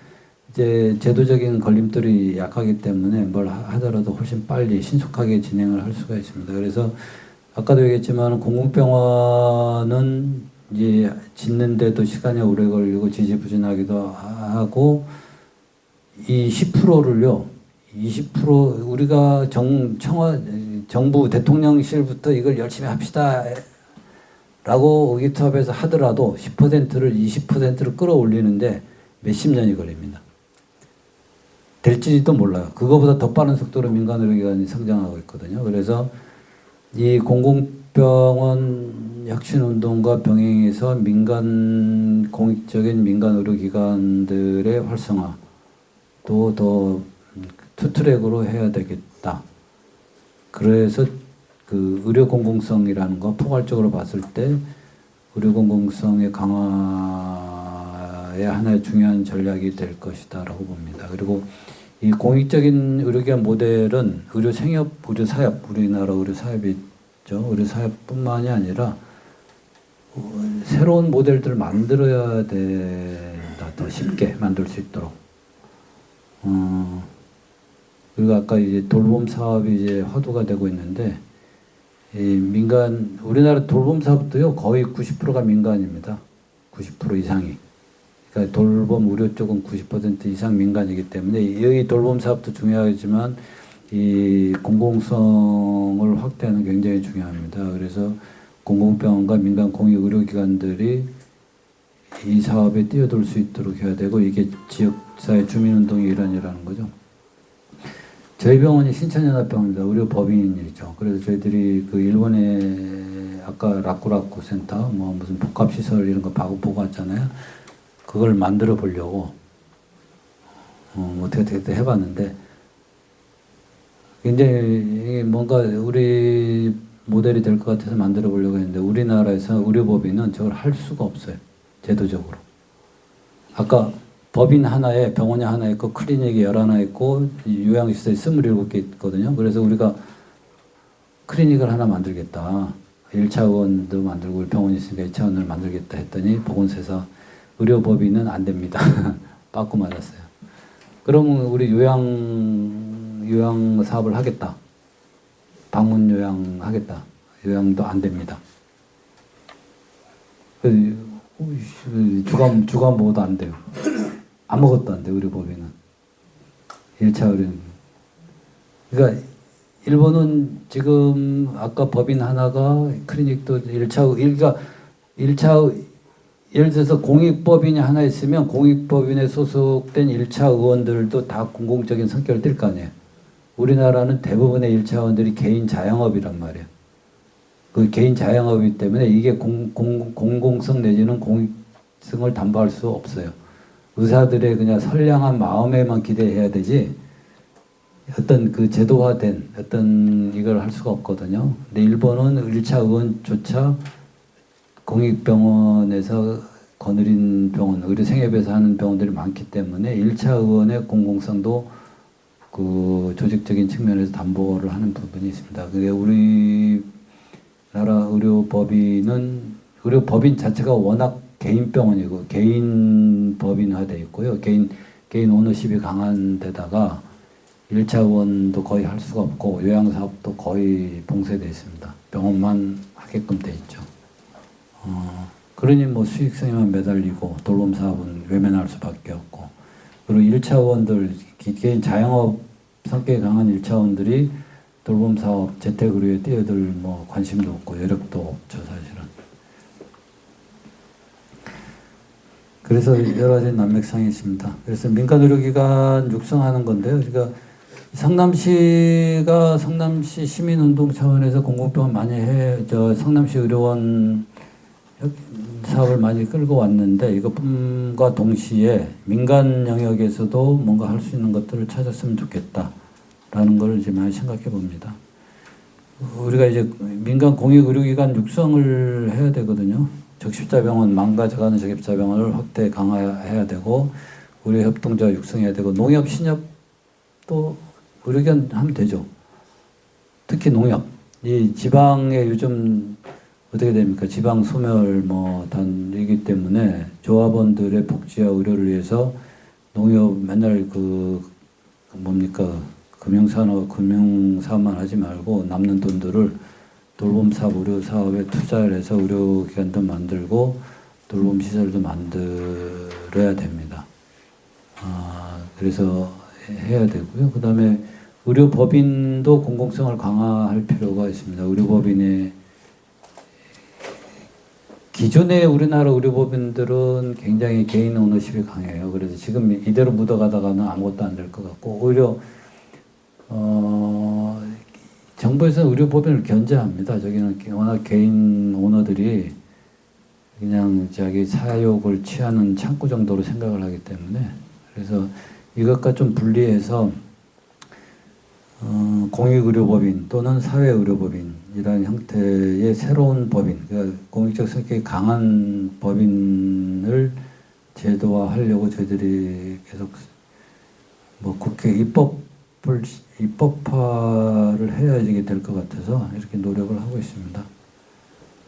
이제 제도적인 걸림돌이 약하기 때문에 뭘 하더라도 훨씬 빨리 신속하게 진행을 할 수가 있습니다. 그래서 아까도 얘기했지만 공공병원은 이제 짓는데도 시간이 오래 걸리고 지지부진하기도 하고 이 10%를요. 20% 우리가 정부 대통령실부터 이걸 열심히 합시다 라고 의기투합해서 하더라도 10%를 20%를 끌어올리는데 몇십 년이 걸립니다. 될지도 몰라요. 그거보다 더 빠른 속도로 민간 의료기관이 성장하고 있거든요. 그래서 이 공공병원 혁신운동과 병행해서 공익적인 민간 의료기관들의 활성화도 더 투트랙으로 해야 되겠다. 그래서 그 의료 공공성이라는 거 포괄적으로 봤을 때 의료 공공성의 강화의 하나의 중요한 전략이 될 것이다라고 봅니다. 그리고 이 공익적인 의료기관 모델은 의료 생협, 의료 사협, 우리나라 의료 사협이 있죠. 의료 사협뿐만이 아니라 새로운 모델들을 만들어야 된다. 더 쉽게 만들 수 있도록. 그리고 아까 이제 돌봄 사업이 이제 화두가 되고 있는데, 우리나라 돌봄 사업도요, 거의 90%가 민간입니다. 90% 이상이. 그러니까 돌봄 의료 쪽은 90% 이상 민간이기 때문에 여기 돌봄 사업도 중요하지만 이 공공성을 확대하는 게 굉장히 중요합니다. 그래서 공공병원과 민간 공익 의료기관들이 이 사업에 뛰어들 수 있도록 해야 되고 이게 지역사회 주민운동의 일환이라는 거죠. 저희 병원이 신천연합병원입니다. 의료법인이죠. 그래서 저희들이 그 일본의 아까 라쿠라쿠 센터 뭐 무슨 복합시설 이런 거 보고 왔잖아요. 그걸 만들어 보려고 어떻게 해봤는데 굉장히 뭔가 우리 모델이 될 것 같아서 만들어 보려고 했는데 우리나라에서 의료법인은 저걸 할 수가 없어요. 제도적으로. 아까 법인 하나에 병원이 하나 있고 클리닉이 11나 있고 요양시설이 27개 있거든요. 그래서 우리가 클리닉을 하나 만들겠다. 1차 의원도 만들고 병원이 있으니까 2차 의원을 만들겠다 했더니 보건소에서 의료법인은 안 됩니다. 빠꾸 맞았어요. 그러면 우리 요양 사업을 하겠다. 방문 요양 하겠다. 요양도 안 됩니다. 주간 보호도 안 돼요. 아무것도 안 돼요. 의료법인은. 1차 의료는. 그러니까 일본은 지금 아까 법인 하나가 클리닉도 1차 예를 들어서 공익법인이 하나 있으면 공익법인에 소속된 1차 의원들도 다 공공적인 성격을 띨 거 아니에요. 우리나라는 대부분의 1차 의원들이 개인 자영업이란 말이에요. 그 개인 자영업이기 때문에 이게 공공성 내지는 공익성을 담보할 수 없어요. 의사들의 그냥 선량한 마음에만 기대해야 되지 어떤 그 제도화된 어떤 이걸 할 수가 없거든요. 근데 일본은 1차 의원조차 공익병원에서 거느린 병원, 의료생협에서 하는 병원들이 많기 때문에 1차 의원의 공공성도 그 조직적인 측면에서 담보를 하는 부분이 있습니다. 그게 우리나라 의료법인 자체가 워낙 개인 병원이고 개인 법인화되어 있고요. 개인 오너십이 강한 데다가 1차 의원도 거의 할 수가 없고 요양사업도 거의 봉쇄되어 있습니다. 병원만 하게끔 돼 있죠. 그러니 뭐 수익성에만 매달리고 돌봄 사업은 외면할 수밖에 없고 그리고 1차 의원들 개인 자영업 성격이 강한 1차 의원들이 돌봄 사업 재택의료에 뛰어들 뭐 관심도 없고 여력도 없죠 사실은. 그래서 여러 가지 난맥상이 있습니다. 그래서 민간 의료기관 육성하는 건데요. 그러니까 성남시가 성남시 시민운동 차원에서 공공병원 많이 성남시 의료원 사업을 많이 끌고 왔는데 이것과 동시에 민간 영역에서도 뭔가 할 수 있는 것들을 찾았으면 좋겠다라는 걸 이제 많이 생각해 봅니다. 우리가 이제 민간 공익 의료기관 육성을 해야 되거든요. 적십자병원 망가져가는 적십자병원을 확대 강화해야 되고 의료 협동조합 육성해야 되고 농협 신협도 의료견 하면 되죠. 특히 농협 이 지방에 요즘 어떻게 됩니까? 지방 소멸 뭐 단이기 때문에 조합원들의 복지와 의료를 위해서 농협 맨날 그 뭡니까 금융사업만 하지 말고 남는 돈들을 돌봄사업, 의료사업에 투자를 해서 의료기관도 만들고 돌봄시설도 만들어야 됩니다. 그래서 해야 되고요. 그 다음에 의료법인도 공공성을 강화할 필요가 있습니다. 의료법인의 기존의 우리나라 의료법인들은 굉장히 개인 오너십이 강해요. 그래서 지금 이대로 묻어가다가는 아무것도 안 될 것 같고 오히려 정부에서 의료법인을 견제합니다. 저기는 워낙 개인 오너들이 그냥 자기 사욕을 취하는 창구 정도로 생각을 하기 때문에 그래서 이것과 좀 분리해서 공익의료법인 또는 사회의료법인이라는 형태의 새로운 법인, 그러니까 공익적 성격이 강한 법인을 제도화하려고 저희들이 계속 뭐 국회 입법화를 해야 이게 될 것 같아서 이렇게 노력을 하고 있습니다.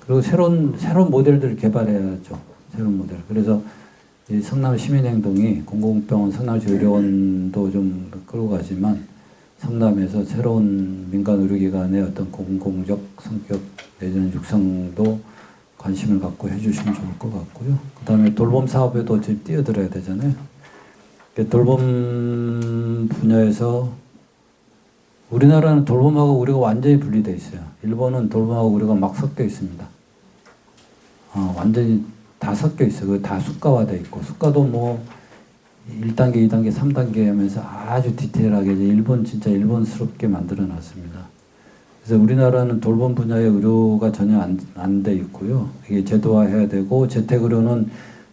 그리고 새로운 모델들을 개발해야죠. 새로운 모델. 그래서 이 성남 시민행동이 공공병원 성남시 의료원도 좀 끌고 가지만 성남에서 새로운 민간 의료기관의 어떤 공공적 성격 내지는 육성도 관심을 갖고 해주시면 좋을 것 같고요. 그 다음에 돌봄 사업에도 지금 뛰어들어야 되잖아요. 돌봄 분야에서 우리나라는 돌봄하고 우리가 완전히 분리되어 있어요. 일본은 돌봄하고 우리가 막 섞여 있습니다. 완전히 다 섞여 있어요. 그거 다 수가화되어 있고 수가도 뭐 1단계, 2단계, 3단계 하면서 아주 디테일하게 일본 진짜 일본스럽게 만들어 놨습니다. 그래서 우리나라는 돌봄 분야의 의료가 전혀 안 돼 있고요. 이게 제도화해야 되고 재택의료는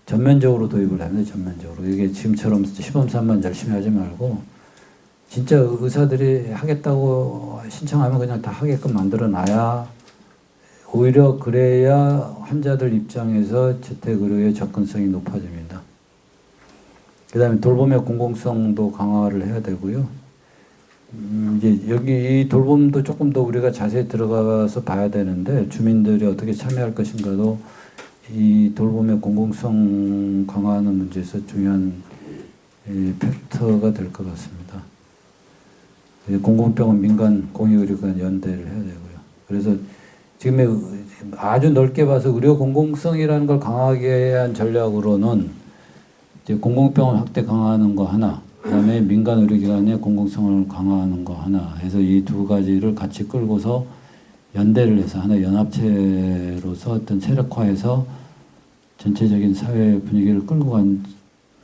전면적으로 도입을 해야 돼요. 전면적으로. 이게 지금처럼 시범삼만 열심히 하지 말고 진짜 의사들이 하겠다고 신청하면 그냥 다 하게끔 만들어 놔야 오히려 그래야 환자들 입장에서 재택의료의 접근성이 높아집니다. 그 다음에 돌봄의 공공성도 강화를 해야 되고요. 이제 여기 이 돌봄도 조금 더 우리가 자세히 들어가서 봐야 되는데 주민들이 어떻게 참여할 것인가도 이 돌봄의 공공성 강화하는 문제에서 중요한 팩터가 될 것 같습니다. 공공병원, 민간, 공익의료기관 연대를 해야 되고요. 그래서 지금 아주 넓게 봐서 의료 공공성이라는 걸 강하게 한 전략으로는 이제 공공병원 확대 강화하는 거 하나, 그다음에 민간 의료기관의 공공성을 강화하는 거 하나 해서 이 두 가지를 같이 끌고서 연대를 해서 하나 연합체로서 어떤 세력화해서 전체적인 사회 분위기를 끌고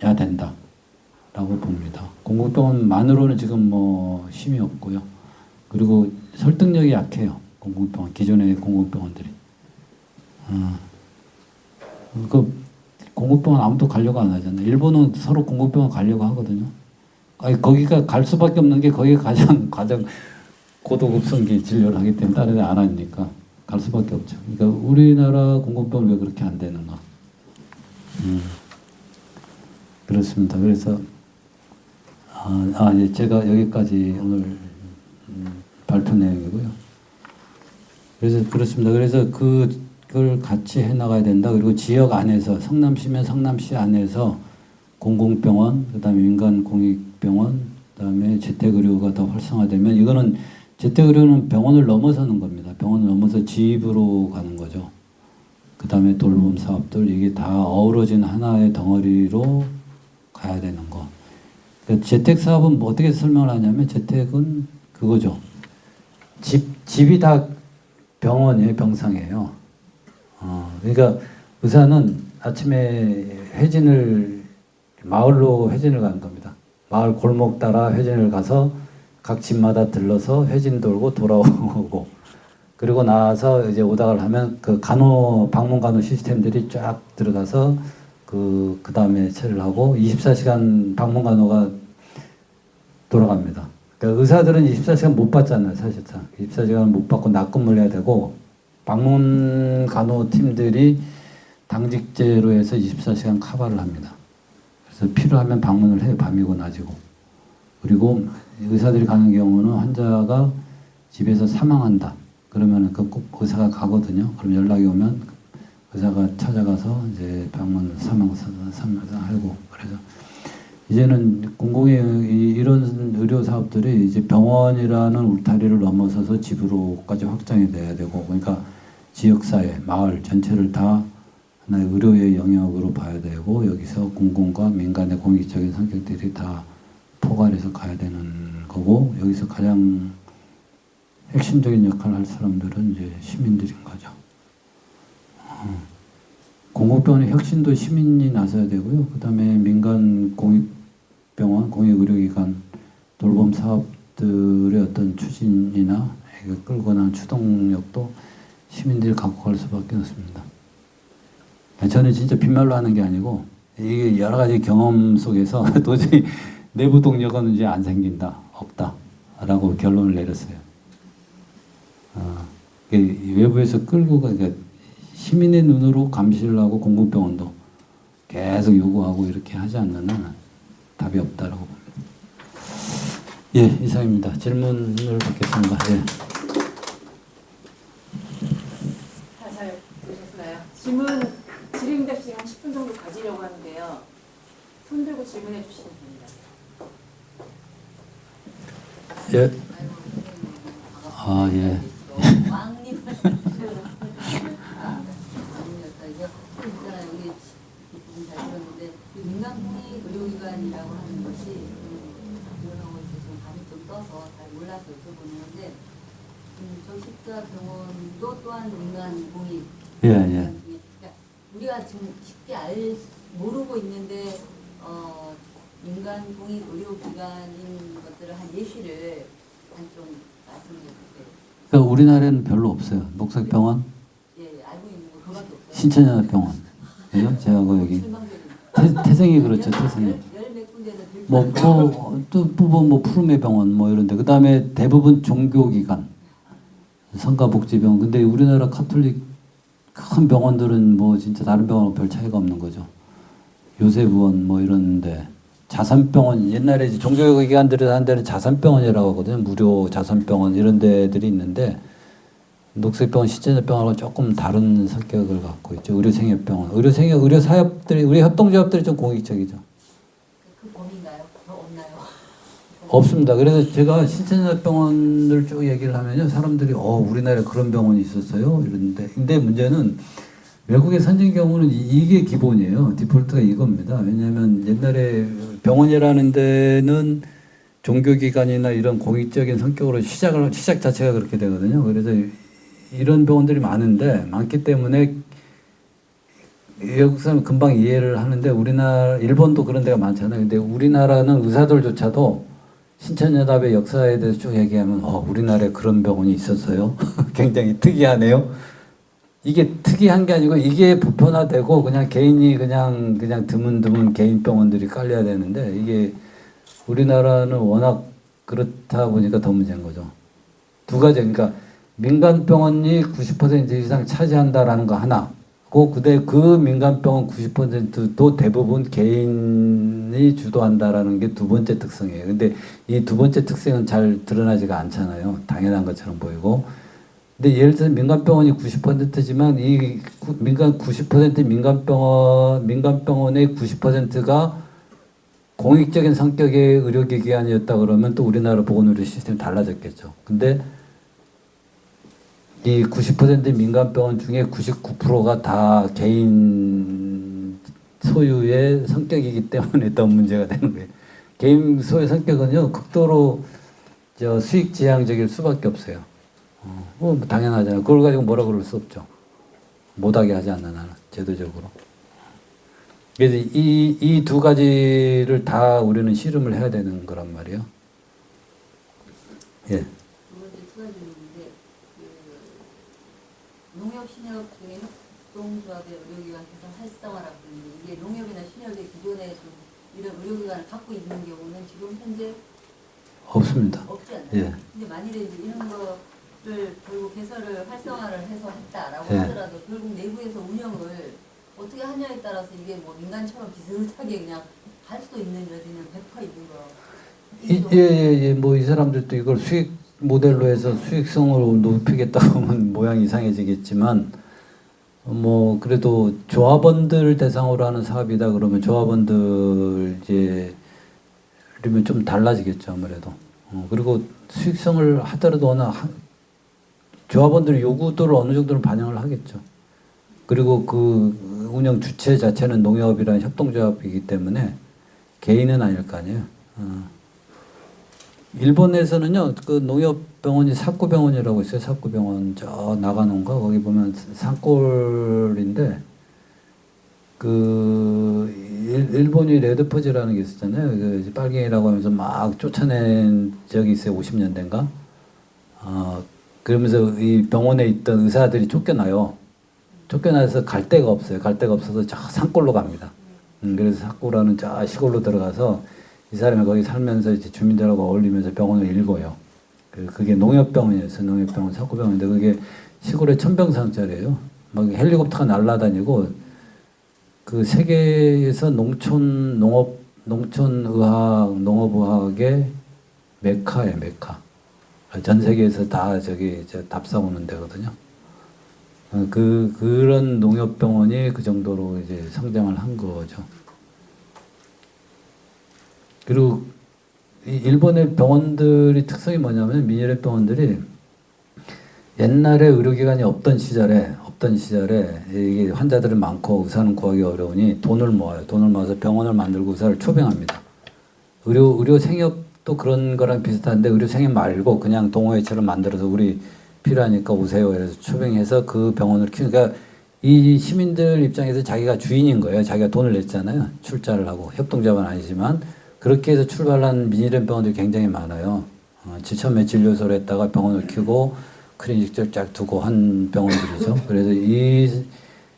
가야 된다라고 봅니다. 공공병원만으로는 지금 뭐 힘이 없고요. 그리고 설득력이 약해요. 공공병원, 기존의 공공병원들이. 그 공공병원 아무도 가려고 안 하잖아요. 일본은 서로 공공병원 가려고 하거든요. 아니, 거기가 갈 수밖에 없는 게 거기가 가장 고도급성기 진료를 하기 때문에 다른 데 안 하니까 갈 수밖에 없죠. 그러니까 우리나라 공공병원 왜 그렇게 안 되는가? 그렇습니다. 그래서 예, 제가 여기까지 오늘 발표 내용이고요. 그래서 그렇습니다. 그래서 그걸 같이 해나가야 된다. 그리고 지역 안에서 성남시면 성남시 안에서 공공병원, 그다음에 민간 공익병원, 그다음에 재택의료가 더 활성화되면 이거는 재택의료는 병원을 넘어서는 겁니다. 병원을 넘어서 지입으로 가는 거죠. 그다음에 돌봄 사업들 이게 다 어우러진 하나의 덩어리로 가야 되는 거. 그러니까 재택 사업은 뭐 어떻게 설명을 하냐면 재택은 그거죠. 집이 다 병원이에요, 병상이에요. 그러니까 의사는 아침에 마을로 회진을 가는 겁니다. 마을 골목 따라 회진을 가서 각 집마다 들러서 회진 돌고 돌아오고 그리고 나와서 이제 오닥을 하면 그 방문 간호 시스템들이 쫙 들어가서 그 다음에 처리를 하고 24시간 방문 간호가 돌아갑니다. 그러니까 의사들은 24시간 못 받잖아요, 사실상. 24시간 못 받고 낮근무를 해야 되고 방문 간호 팀들이 당직제로 해서 24시간 카바를 합니다. 그래서 필요하면 방문을 해요. 밤이고 낮이고. 그리고 의사들이 가는 경우는 환자가 집에서 사망한다. 그러면 꼭 의사가 가거든요. 그럼 연락이 오면 의사가 찾아가서 이제 병원 사망하고 그래서 이제는 공공의 이런 의료 사업들이 이제 병원이라는 울타리를 넘어서서 집으로까지 확장이 돼야 되고 그러니까 지역사회, 마을 전체를 다 하나의 의료의 영역으로 봐야 되고 여기서 공공과 민간의 공익적인 성격들이 다 포괄해서 가야 되는 거고 여기서 가장 핵심적인 역할을 할 사람들은 이제 시민들인 거죠. 공공병원의 혁신도 시민이 나서야 되고요. 그 다음에 민간 공익병원, 공익의료기관 돌봄 사업들의 어떤 추진이나 끌고 나는 추동력도 시민들이 갖고 갈 수밖에 없습니다. 저는 진짜 빈말로 하는 게 아니고 이게 여러 가지 경험 속에서 도저히 내부 동력은 이제 안 생긴다, 없다라고 결론을 내렸어요. 외부에서 끌고 가 시민의 눈으로 감시를 하고 공공병원도 계속 요구하고 이렇게 하지 않는 한 답이 없다라고 봅니다. 예, 이상입니다. 질문을 받겠습니다. 예. 잘 들으셨나요? 질문 질의응답 시간 10분 정도 가지려고 하는데요. 손 들고 질문해 주시면 됩니다. 예. 아, 예. 왕님 민간공익 의료기관이라고 하는 것이 이런 것에 좀 감이 좀 떠서 잘 몰라서 여쭤보는 건데 정십자병원도 또한 민간공익 예, 예. 그러니까 우리가 지금 쉽게 모르고 있는데 민간공익 의료기관인 것들을 한 예시를 좀 말씀해 주세요. 그러니까 우리나라에는 별로 없어요. 녹색병원, 예, 알고 있는 거 그밖에 없어요. 신천연합병원, 그죠? 제가 그 여기 태생이 그렇죠, 태생이. 뭐 푸르메 병원 뭐 이런데 그 다음에 대부분 종교기관, 성가복지병원. 근데 우리나라 카톨릭 큰 병원들은 뭐 진짜 다른 병원하고 별 차이가 없는 거죠. 요셉의원 뭐 이런데. 자선병원, 옛날에 이제 종교기관들이 하는 데는 자선병원이라고 하거든요. 무료 자선병원 이런 데들이 있는데 녹색병원, 신천연병원하고 조금 다른 성격을 갖고 있죠. 의료생협병원, 의료사협들이, 우리 협동조합들이 좀 공익적이죠. 그 범인가요? 더 없나요? 없습니다. 그래서 제가 신천연병원을 쭉 얘기를 하면요, 사람들이 우리나라에 그런 병원이 있었어요 이러는데, 근데 문제는 외국의 선진 경우는 이게 기본이에요. 디폴트가 이겁니다. 왜냐하면 옛날에 병원이라는 데는 종교기관이나 이런 공익적인 성격으로 시작 자체가 그렇게 되거든요. 그래서 이런 병원들이 많기 때문에 외국 사람 금방 이해를 하는데 일본도 그런 데가 많잖아요. 근데 우리나라는 의사들조차도 신천연합의 역사에 대해서 쭉 얘기하면 우리나라에 그런 병원이 있었어요. 굉장히 특이하네요. 이게 특이한 게 아니고 이게 보편화되고 그냥 개인이 그냥 드문 개인 병원들이 깔려야 되는데 이게 우리나라는 워낙 그렇다 보니까 더 문제인 거죠. 두 가지, 그러니까 민간 병원이 90% 이상 차지한다라는 거 하나, 그 민간 병원 90%도 대부분 개인이 주도한다라는 게 두 번째 특성이에요. 근데 이 두 번째 특성은 잘 드러나지가 않잖아요. 당연한 것처럼 보이고. 근데 예를 들어서 민간병원이 90%지만 이 민간 90% 민간병원의 90%가 공익적인 성격의 의료기관이었다 그러면 또 우리나라 보건의료 시스템이 달라졌겠죠. 근데 이 90% 민간병원 중에 99%가 다 개인 소유의 성격이기 때문에 더 문제가 되는 거예요. 개인 소유의 성격은요, 극도로 수익 지향적일 수밖에 없어요. 뭐 당연하잖아요. 그걸 가지고 뭐라 그럴 수 없죠. 못하게 하지 않는 한은 제도적으로. 그래서 이 두 가지를 다 우리는 씨름을 해야 되는 거란 말이에요. 예. 두 번째 추가질문인데 농협, 신협 중에 협동조합의 의료기관 개선 활성화라고 있는데 이게 농협이나 신협의 기존에 좀 이런 의료기관을 갖고 있는 경우는 지금 현재 없습니다. 없지 않나요? 예. 근데 만일에 이제 이런 거를 결국 개설을 활성화를 해서 했다라고 예. 하더라도 결국 내부에서 운영을 어떻게 하냐에 따라서 이게 뭐 인간처럼 비슷하게 그냥 할 수도 있는 여지는 100% 있는 거. 예. 뭐 이 사람들도 이걸 수익 모델로 해서 수익성을 높이겠다고 하면 모양이 이상해지겠지만 뭐 그래도 조합원들 대상으로 하는 사업이다 그러면 조합원들 이제 그러면 좀 달라지겠죠 아무래도. 그리고 수익성을 하더라도 조합원들의 요구도를 어느 정도는 반영을 하겠죠. 그리고 그 운영 주체 자체는 농협이라는 협동조합이기 때문에 개인은 아닐 거 아니에요. 일본에서는요, 그 농협병원이 사쿠병원이라고 있어요. 사쿠병원 저 나가는가 거기 보면 산골인데 그 일본이 레드퍼즈라는 게 있었잖아요. 그 빨갱이라고 하면서 막 쫓아낸 적이 있어요. 50년대인가. 그러면서 이 병원에 있던 의사들이 쫓겨나요. 쫓겨나서 갈 데가 없어요. 갈 데가 없어서 저 산골로 갑니다. 그래서 산골라는 저 시골로 들어가서 이 사람이 거기 살면서 이제 주민들하고 어울리면서 병원을 일궈요. 그게 농협병원이었어요. 농협병원, 사쿠병원인데 그게 시골의 천병상짜리예요. 막 헬리콥터가 날아다니고 그 세계에서 농업의학의 메카예요, 메카. 전 세계에서 다 저기 답사 오는 데거든요. 그런 농협병원이 그 정도로 이제 성장을 한 거죠. 그리고 일본의 병원들이 특성이 뭐냐면 민일의 병원들이 옛날에 의료기관이 없던 시절에 이게 환자들이 많고 의사는 구하기 어려우니 돈을 모아요. 돈을 모아서 병원을 만들고 의사를 초빙합니다. 의료 생협도 그런 거랑 비슷한데 의료 생협 말고 그냥 동호회처럼 만들어서 우리 필요하니까 오세요. 그래서 초빙해서 그 병원을 그러니까 이 시민들 입장에서 자기가 주인인 거예요. 자기가 돈을 냈잖아요. 출자를 하고 협동조합은 아니지만 그렇게 해서 출발한 민일의 병원들이 굉장히 많아요. 처음에 진료소를 했다가 병원을 키우고 클리닉을 쫙 두고 한 병원들이죠. 그래서 이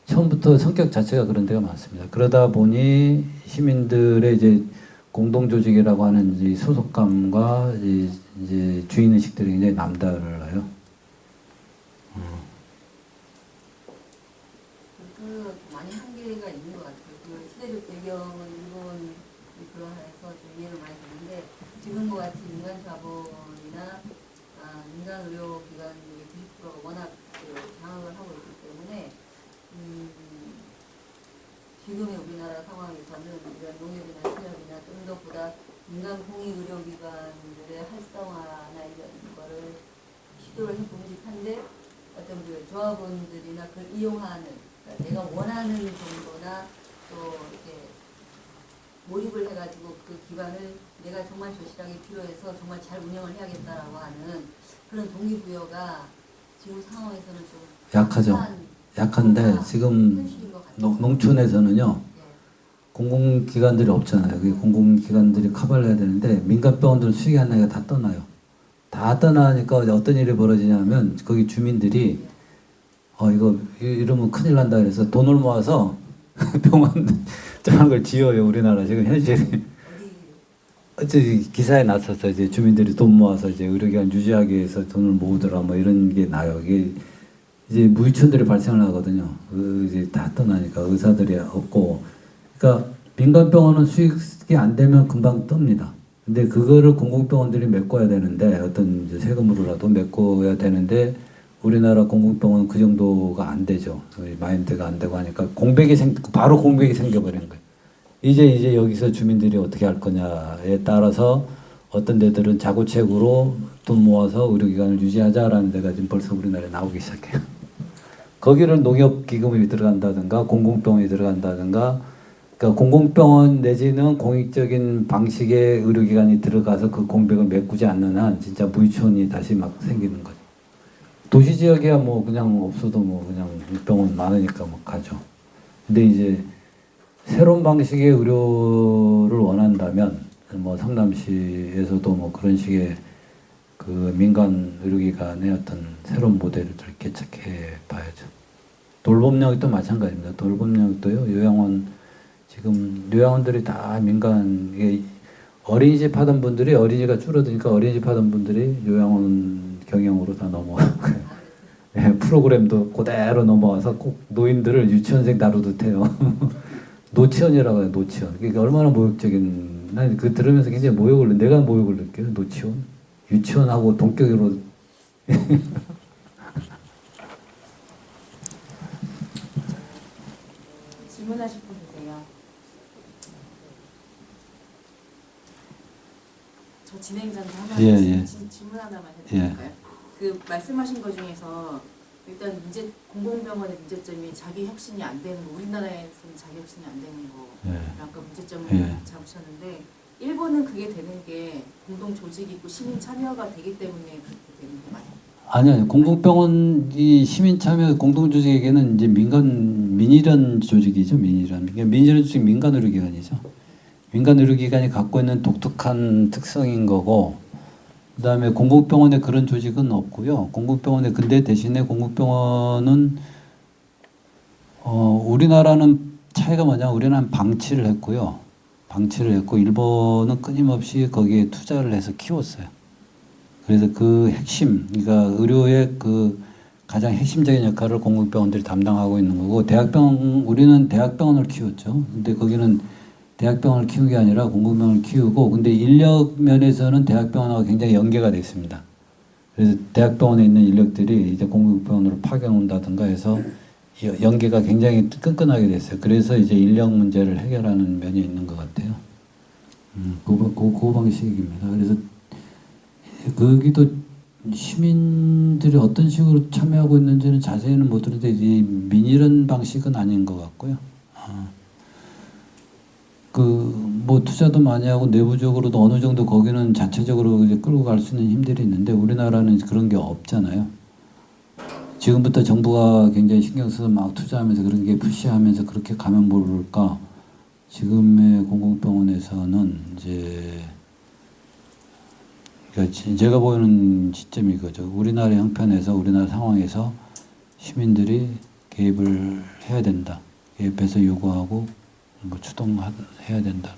처음부터 성격 자체가 그런 데가 많습니다. 그러다 보니 시민들의 이제 공동조직이라고 하는 이 소속감과 이제 주인의식들이 굉장히 남달라요. 그 많이 한계가 있는 것 같아요. 그 시대적 배경은 일본이 그러해서 좀 이해를 많이 되는데 지금과 같이 민간 자본이나 민간 의료기관의 90%가 워낙 장악을 하고 있기 때문에 지금의 우리나라 상황에서는 이런 농협이나 신협이나 좀 더 보다 민간 공익의료기관들의 활성화나 이런 거를 시도를 해보고 싶은데 어떤 그 조합원들이나 그걸 이용하는 그러니까 내가 원하는 정도나 또 이렇게 몰입을 해가지고 그 기관을 내가 정말 절실하게 필요해서 정말 잘 운영을 해야겠다라고 하는 그런 동기부여가 지금 상황에서는 좀 약하죠. 약한데 지금 농촌에서는요. 공공기관들이 없잖아요. 그 공공기관들이 커버를 해야 되는데 민간병원들은 수익이 안 나니까 다 떠나요. 다 떠나니까 어떤 일이 벌어지냐면 거기 주민들이 이거 이러면 큰일 난다 그래서 돈을 모아서 병원 저런 걸 지어요. 우리나라 지금 현실이 어째 기사에 났었어. 이제 주민들이 돈 모아서 이제 의료기관 유지하기 위해서 돈을 모으더라 뭐 이런 게 나요. 이게 이제 무유촌들이 발생을 하거든요. 이제 다 떠나니까 의사들이 없고. 그러니까 민간병원은 수익이 안 되면 금방 뜹니다. 근데 그거를 공공병원들이 메꿔야 되는데 어떤 이제 세금으로라도 메꿔야 되는데 우리나라 공공병원은 그 정도가 안 되죠. 마인드가 안 되고 하니까 바로 공백이 생겨버린 거예요. 이제 여기서 주민들이 어떻게 할 거냐에 따라서 어떤 데들은 자구책으로 돈 모아서 의료기관을 유지하자라는 데가 지금 벌써 우리나라에 나오기 시작해요. 거기를 농협기금이 들어간다든가 공공병원이 들어간다든가 그러니까 공공병원 내지는 공익적인 방식의 의료기관이 들어가서 그 공백을 메꾸지 않는 한 진짜 무유촌이 다시 막 생기는 거죠. 도시 지역이야 뭐 그냥 없어도 뭐 그냥 병원 많으니까 뭐 가죠. 근데 이제 새로운 방식의 의료를 원한다면 뭐 성남시에서도 뭐 그런 식의 그 민간 의료기관의 어떤 새로운 모델을 개척해 봐야죠. 돌봄력도 마찬가지입니다. 돌봄력도요. 지금 요양원들이 다 민간 어린이집 하던 분들이 어린이가 줄어드니까 어린이집 하던 분들이 요양원 경영으로 다 넘어가고요. 예, 프로그램도 그대로 넘어와서 꼭 노인들을 유치원생 다루듯 해요. 노치원이라고 해요. 노치원. 그러니까 얼마나 모욕적인. 난 그 들으면서 굉장히 내가 모욕을 느껴요. 노치원. 유치원하고 동격으로. 질문하실 분 계세요? 저 진행자인데 하나 예. 질문 하나만 해도 예. 될까요? 그 말씀하신 것 중에서 일단 공공병원의 문제점이 자기 혁신이 안 되는 거, 우리나라에서는 자기 혁신이 안 되는 거, 예. 아까 문제점을 예. 잡으셨는데 일본은 그게 되는 게 공동 조직이 있고 시민 참여가 되기 때문에 그렇게 되는 게 맞아요. 아니요. 공공병원 이 시민 참여 공동조직에게는 이제 민의련 조직이죠. 민의련 조직 민간 의료기관이죠. 민간 의료기관이 갖고 있는 독특한 특성인 거고, 그다음에 공공병원에 그런 조직은 없고요. 공공병원에 근데 대신에 공공병원은 우리나라는 차이가 뭐냐? 우리는 방치를 했고요. 방치를 했고 일본은 끊임없이 거기에 투자를 해서 키웠어요. 그래서 그 핵심, 그러니까 의료의 그 가장 핵심적인 역할을 공공병원들이 담당하고 있는 거고, 우리는 대학병원을 키웠죠. 근데 거기는 대학병원을 키운 게 아니라 공공병원을 키우고, 근데 인력 면에서는 대학병원하고 굉장히 연계가 돼 있습니다. 그래서 대학병원에 있는 인력들이 이제 공공병원으로 파견온다든가 해서 연계가 굉장히 끈끈하게 됐어요. 그래서 이제 인력 문제를 해결하는 면이 있는 것 같아요. 그 방식입니다. 그래서 거기도 시민들이 어떤 식으로 참여하고 있는지는 자세히는 못 들었는데 이 민의련 방식은 아닌 것 같고요. 뭐 투자도 많이 하고 내부적으로도 어느 정도 거기는 자체적으로 이제 끌고 갈 수 있는 힘들이 있는데 우리나라는 그런 게 없잖아요. 지금부터 정부가 굉장히 신경 써서 막 투자하면서 그런 게 푸시하면서 그렇게 가면 모를까. 지금의 공공병원에서는 이제 그러니까 제가 보이는 시점이 그거죠. 우리나라 형편에서 우리나라 상황에서 시민들이 개입을 해야 된다. 개입해서 요구하고 뭐 추동해야 된다.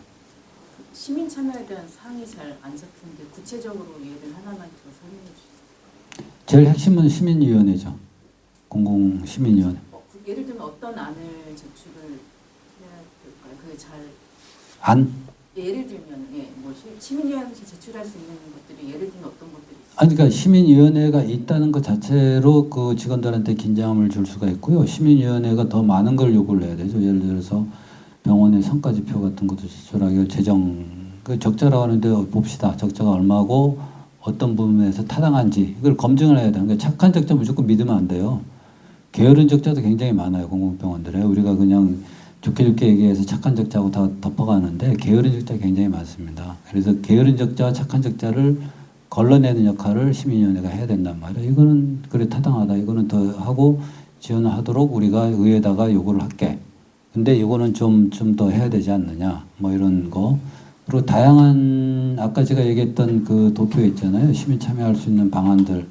시민 참여에 대한 사항이 잘 안 잡히는데 구체적으로 예를 하나만 더 설명해 주세요. 제일 핵심은 시민위원회죠. 공공시민위원회. 예를 들면 어떤 안을 제출을 해야 될까요? 그게 잘 안? 예를 들면 뭐 시민위원회에서 제출할 수 있는 것들이 예를 들면 어떤 것들이 있어요? 아니 그러니까 시민위원회가 있다는 것 자체로 그 직원들한테 긴장감을 줄 수가 있고요. 시민위원회가 더 많은 걸 요구를 해야 되죠. 예를 들어서 병원의 성과지표 같은 것도 제출하고 재정 그 적자라고 하는데 봅시다. 적자가 얼마고 어떤 부분에서 타당한지 이걸 검증을 해야 되는 거예요. 착한 적자 무조건 믿으면 안 돼요. 게으른 적자도 굉장히 많아요. 공공병원들에. 우리가 그냥 좋게 좋게 얘기해서 착한 적자하고 다 덮어가는데 게으른 적자 굉장히 많습니다. 그래서 게으른 적자와 착한 적자를 걸러내는 역할을 시민위원회가 해야 된단 말이에요. 이거는 그래 타당하다. 이거는 더 하고 지원을 하도록 우리가 의회에다가 요구를 할게. 근데 이거는 좀 더 해야 되지 않느냐. 뭐 이런 거. 그리고 다양한 아까 제가 얘기했던 그 도표 있잖아요. 시민 참여할 수 있는 방안들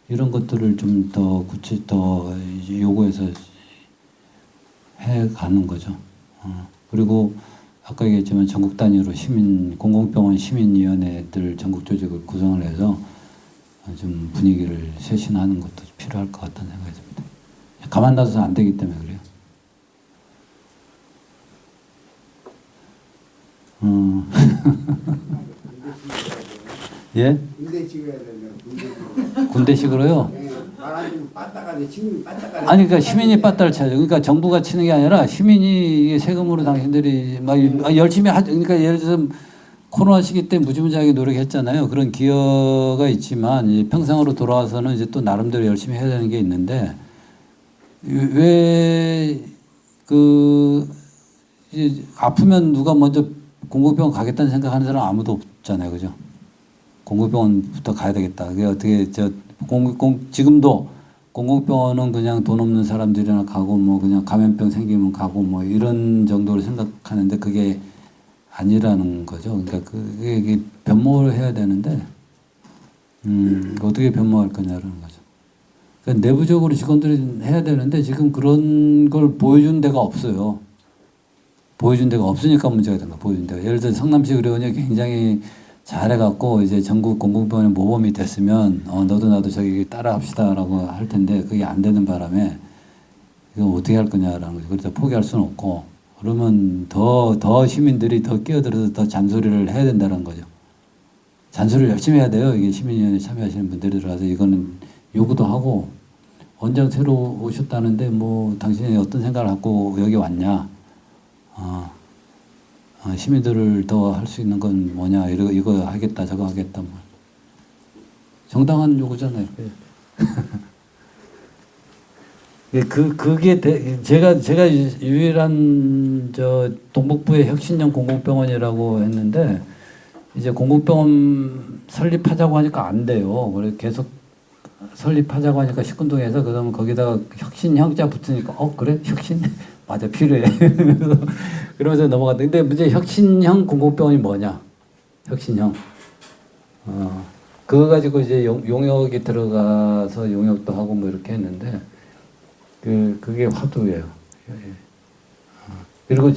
이런 것들을 좀 더 더 요구해서 해 가는 거죠. 그리고 아까 얘기했지만 전국 단위로 공공병원 시민위원회들 전국 조직을 구성을 해서 좀 분위기를 쇄신하는 것도 필요할 것 같다는 생각이 듭니다. 가만 놔둬서 안 되기 때문에 그래요. 예? 군대식으로 해야 된다. 군대식으로요? 말하자면 빠따가네, 시민이 빠따가네. 아니 그러니까 시민이 빠따를 쳐야죠. 그러니까 정부가 치는 게 아니라 시민이 세금으로 당신들이 막 열심히 하죠. 그러니까 예를 들어서 코로나 시기 때 무지무지하게 노력했잖아요. 그런 기여가 있지만 이제 평상으로 돌아와서는 이제 또 나름대로 열심히 해야 되는 게 있는데 왜 이제 아프면 누가 먼저 공공병원 가겠다는 생각하는 사람 아무도 없잖아요, 그죠? 공공병원부터 가야 되겠다. 그게 어떻게 지금도 공공병원은 그냥 돈 없는 사람들이나 가고 뭐 그냥 감염병 생기면 가고 뭐 이런 정도로 생각하는데 그게 아니라는 거죠. 그러니까 그게 변모를 해야 되는데 어떻게 변모할 거냐라는 거죠. 그러니까 내부적으로 직원들이 해야 되는데 지금 그런 걸 보여준 데가 없어요. 보여준 데가 없으니까 문제가 된 거야. 보여준 데가. 예를 들어 성남시 의료원이 굉장히 잘해갖고 이제 전국 공공병원에 모범이 됐으면 너도 나도 저기 따라 합시다라고 할 텐데 그게 안 되는 바람에 이거 어떻게 할 거냐라는 거죠. 그래서 포기할 수는 없고 그러면 더 시민들이 더 끼어들어서 더 잔소리를 해야 된다는 거죠. 잔소리를 열심히 해야 돼요. 이게 시민위원회 참여하시는 분들이 들어와서 이거는 요구도 하고 원장 새로 오셨다는데 뭐 당신이 어떤 생각을 갖고 여기 왔냐? 시민들을 더 할 수 있는 건 뭐냐? 이거 하겠다, 저거 하겠다. 뭐. 정당한 요구잖아요. 그게 제가 유일한 저 동북부의 혁신형 공공병원이라고 했는데 이제 공공병원 설립하자고 하니까 안 돼요. 그래 계속 설립하자고 하니까 식군동에서 그러면 거기다가 혁신형자 붙으니까 그래 혁신 맞아 필요해. 그러면서 넘어갔다. 근데 문제 혁신형 공공병원이 뭐냐? 혁신형. 그거 가지고 이제 용역이 들어가서 용역도 하고 뭐 이렇게 했는데 그게 화두예요. 그리고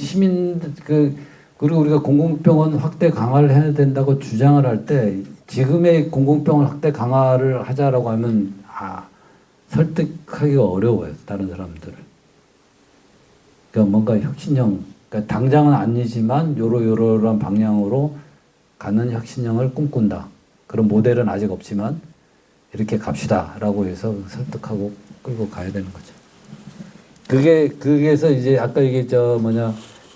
그리고 우리가 공공병원 확대 강화를 해야 된다고 주장을 할 때 지금의 공공병원 확대 강화를 하자라고 하면 설득하기가 어려워요. 다른 사람들을. 그러니까 뭔가 혁신형, 그러니까 당장은 아니지만 요러요러한 방향으로 가는 혁신형을 꿈꾼다. 그런 모델은 아직 없지만 이렇게 갑시다라고 해서 설득하고 끌고 가야 되는 거죠. 그게서 이제 아까 이게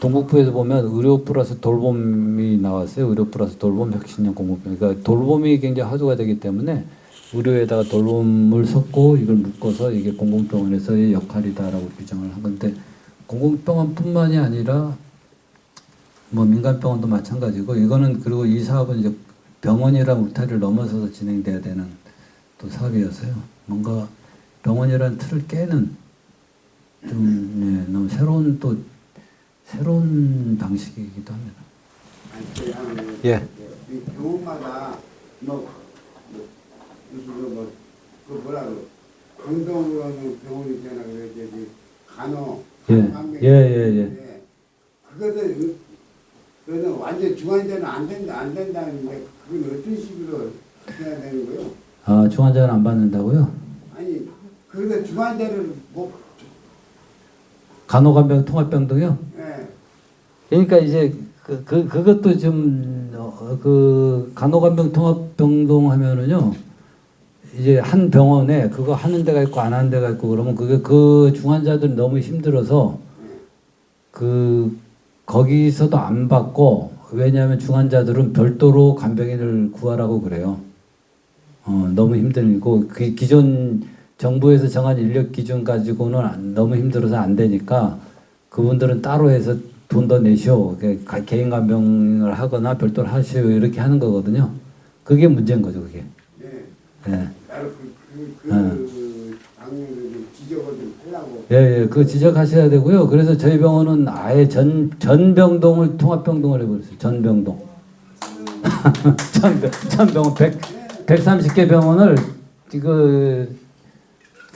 동북부에서 보면 의료 플러스 돌봄이 나왔어요. 의료 플러스 돌봄 혁신형 공공병원. 그러니까 돌봄이 굉장히 화두가 되기 때문에 의료에다가 돌봄을 섞고 이걸 묶어서 이게 공공병원에서의 역할이다라고 규정을 한 건데 공공병원뿐만이 아니라 뭐 민간병원도 마찬가지고 이거는 그리고 이 사업은 이제 병원이란 울타리를 넘어서서 진행돼야 되는 또 사업이어서요. 뭔가 병원이라는 틀을 깨는 좀 너무 새로운 방식이기도 합니다. 예. 이 병원마다 그 뭐라고 강동으로는 병원이 있잖아. 그래 저기 간호. 예. 그거는 완전 중환자는 안 된다는데 그건 어떤 식으로 해야 되는 거요? 중환자는 안 받는다고요? 아니 그래서 중환자를 간호간병, 통합병동이요? 예. 그러니까 이제 그것도 좀 간호간병, 통합병동 하면은요 이제 한 병원에 그거 하는 데가 있고 안 하는 데가 있고 그러면 그 중환자들이 너무 힘들어서 거기서도 안 받고 왜냐하면 중환자들은 별도로 간병인을 구하라고 그래요. 너무 힘들고 그 기존 정부에서 정한 인력 기준 가지고는 너무 힘들어서 안 되니까 그분들은 따로 해서 돈 더 내시오. 개인 간병을 하거나 별도로 하시오. 이렇게 하는 거거든요. 그게 문제인 거죠, 그게. 네. 나도 방향을 좀 지적을 좀 하려고. 예, 그거 지적하셔야 되고요. 그래서 저희 병원은 아예 전병동을 통합병동을 해버렸어요. 전병동. 전병원 130개 병원을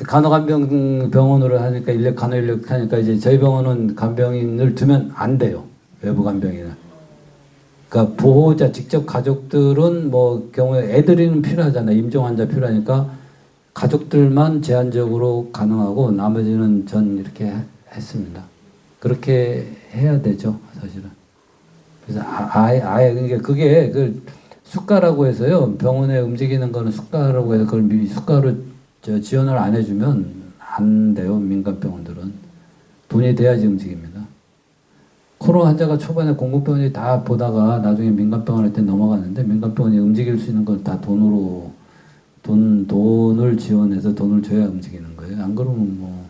간호간병원으로 하니까 간호 인력 하니까 이제 저희 병원은 간병인을 두면 안 돼요. 외부 간병인을. 그러니까 보호자 직접 가족들은 뭐 경우에 애들이는 필요하잖아요. 임종 환자 필요하니까 가족들만 제한적으로 가능하고 나머지는 전 이렇게 했습니다. 그렇게 해야 되죠, 사실은. 그래서 아예 그게 수가라고 해서요. 병원에 움직이는 거는 수가라고 해서 그걸 수가로 지원을 안 해주면 안 돼요. 민간병원들은 돈이 돼야지 움직입니다. 코로나 환자가 초반에 공공병원이 다 보다가 나중에 민간병원한테 넘어갔는데 민간병원이 움직일 수 있는 걸 다 돈을 지원해서 돈을 줘야 움직이는 거예요. 안 그러면 뭐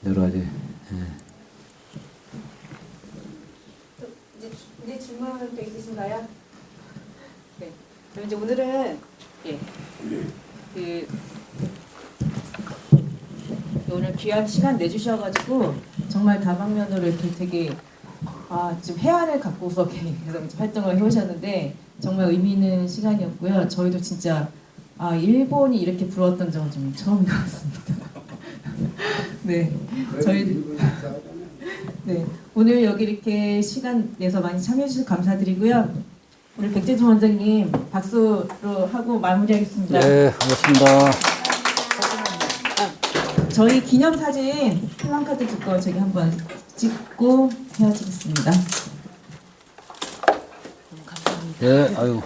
여러 가지. 이제 질문 또 있으신가요? 네. 그럼 이제 오늘은 오늘 귀한 시간 내주셔가지고 정말 다방면으로 이렇게 되게 좀 해안을 갖고서 계속 활동을 해오셨는데 정말 의미 있는 시간이었고요. 저희도 진짜 일본이 이렇게 부러웠던 점은 좀 처음인 것 같습니다. 네, 네, 오늘 여기 이렇게 시간 내서 많이 참여해 주셔서 감사드리고요. 우리 백재준 원장님 박수로 하고 마무리하겠습니다. 네, 고맙습니다. 저희 기념사진 플랜카드 찍고 저기 한번 찍고 헤어지겠습니다. 네, 아유.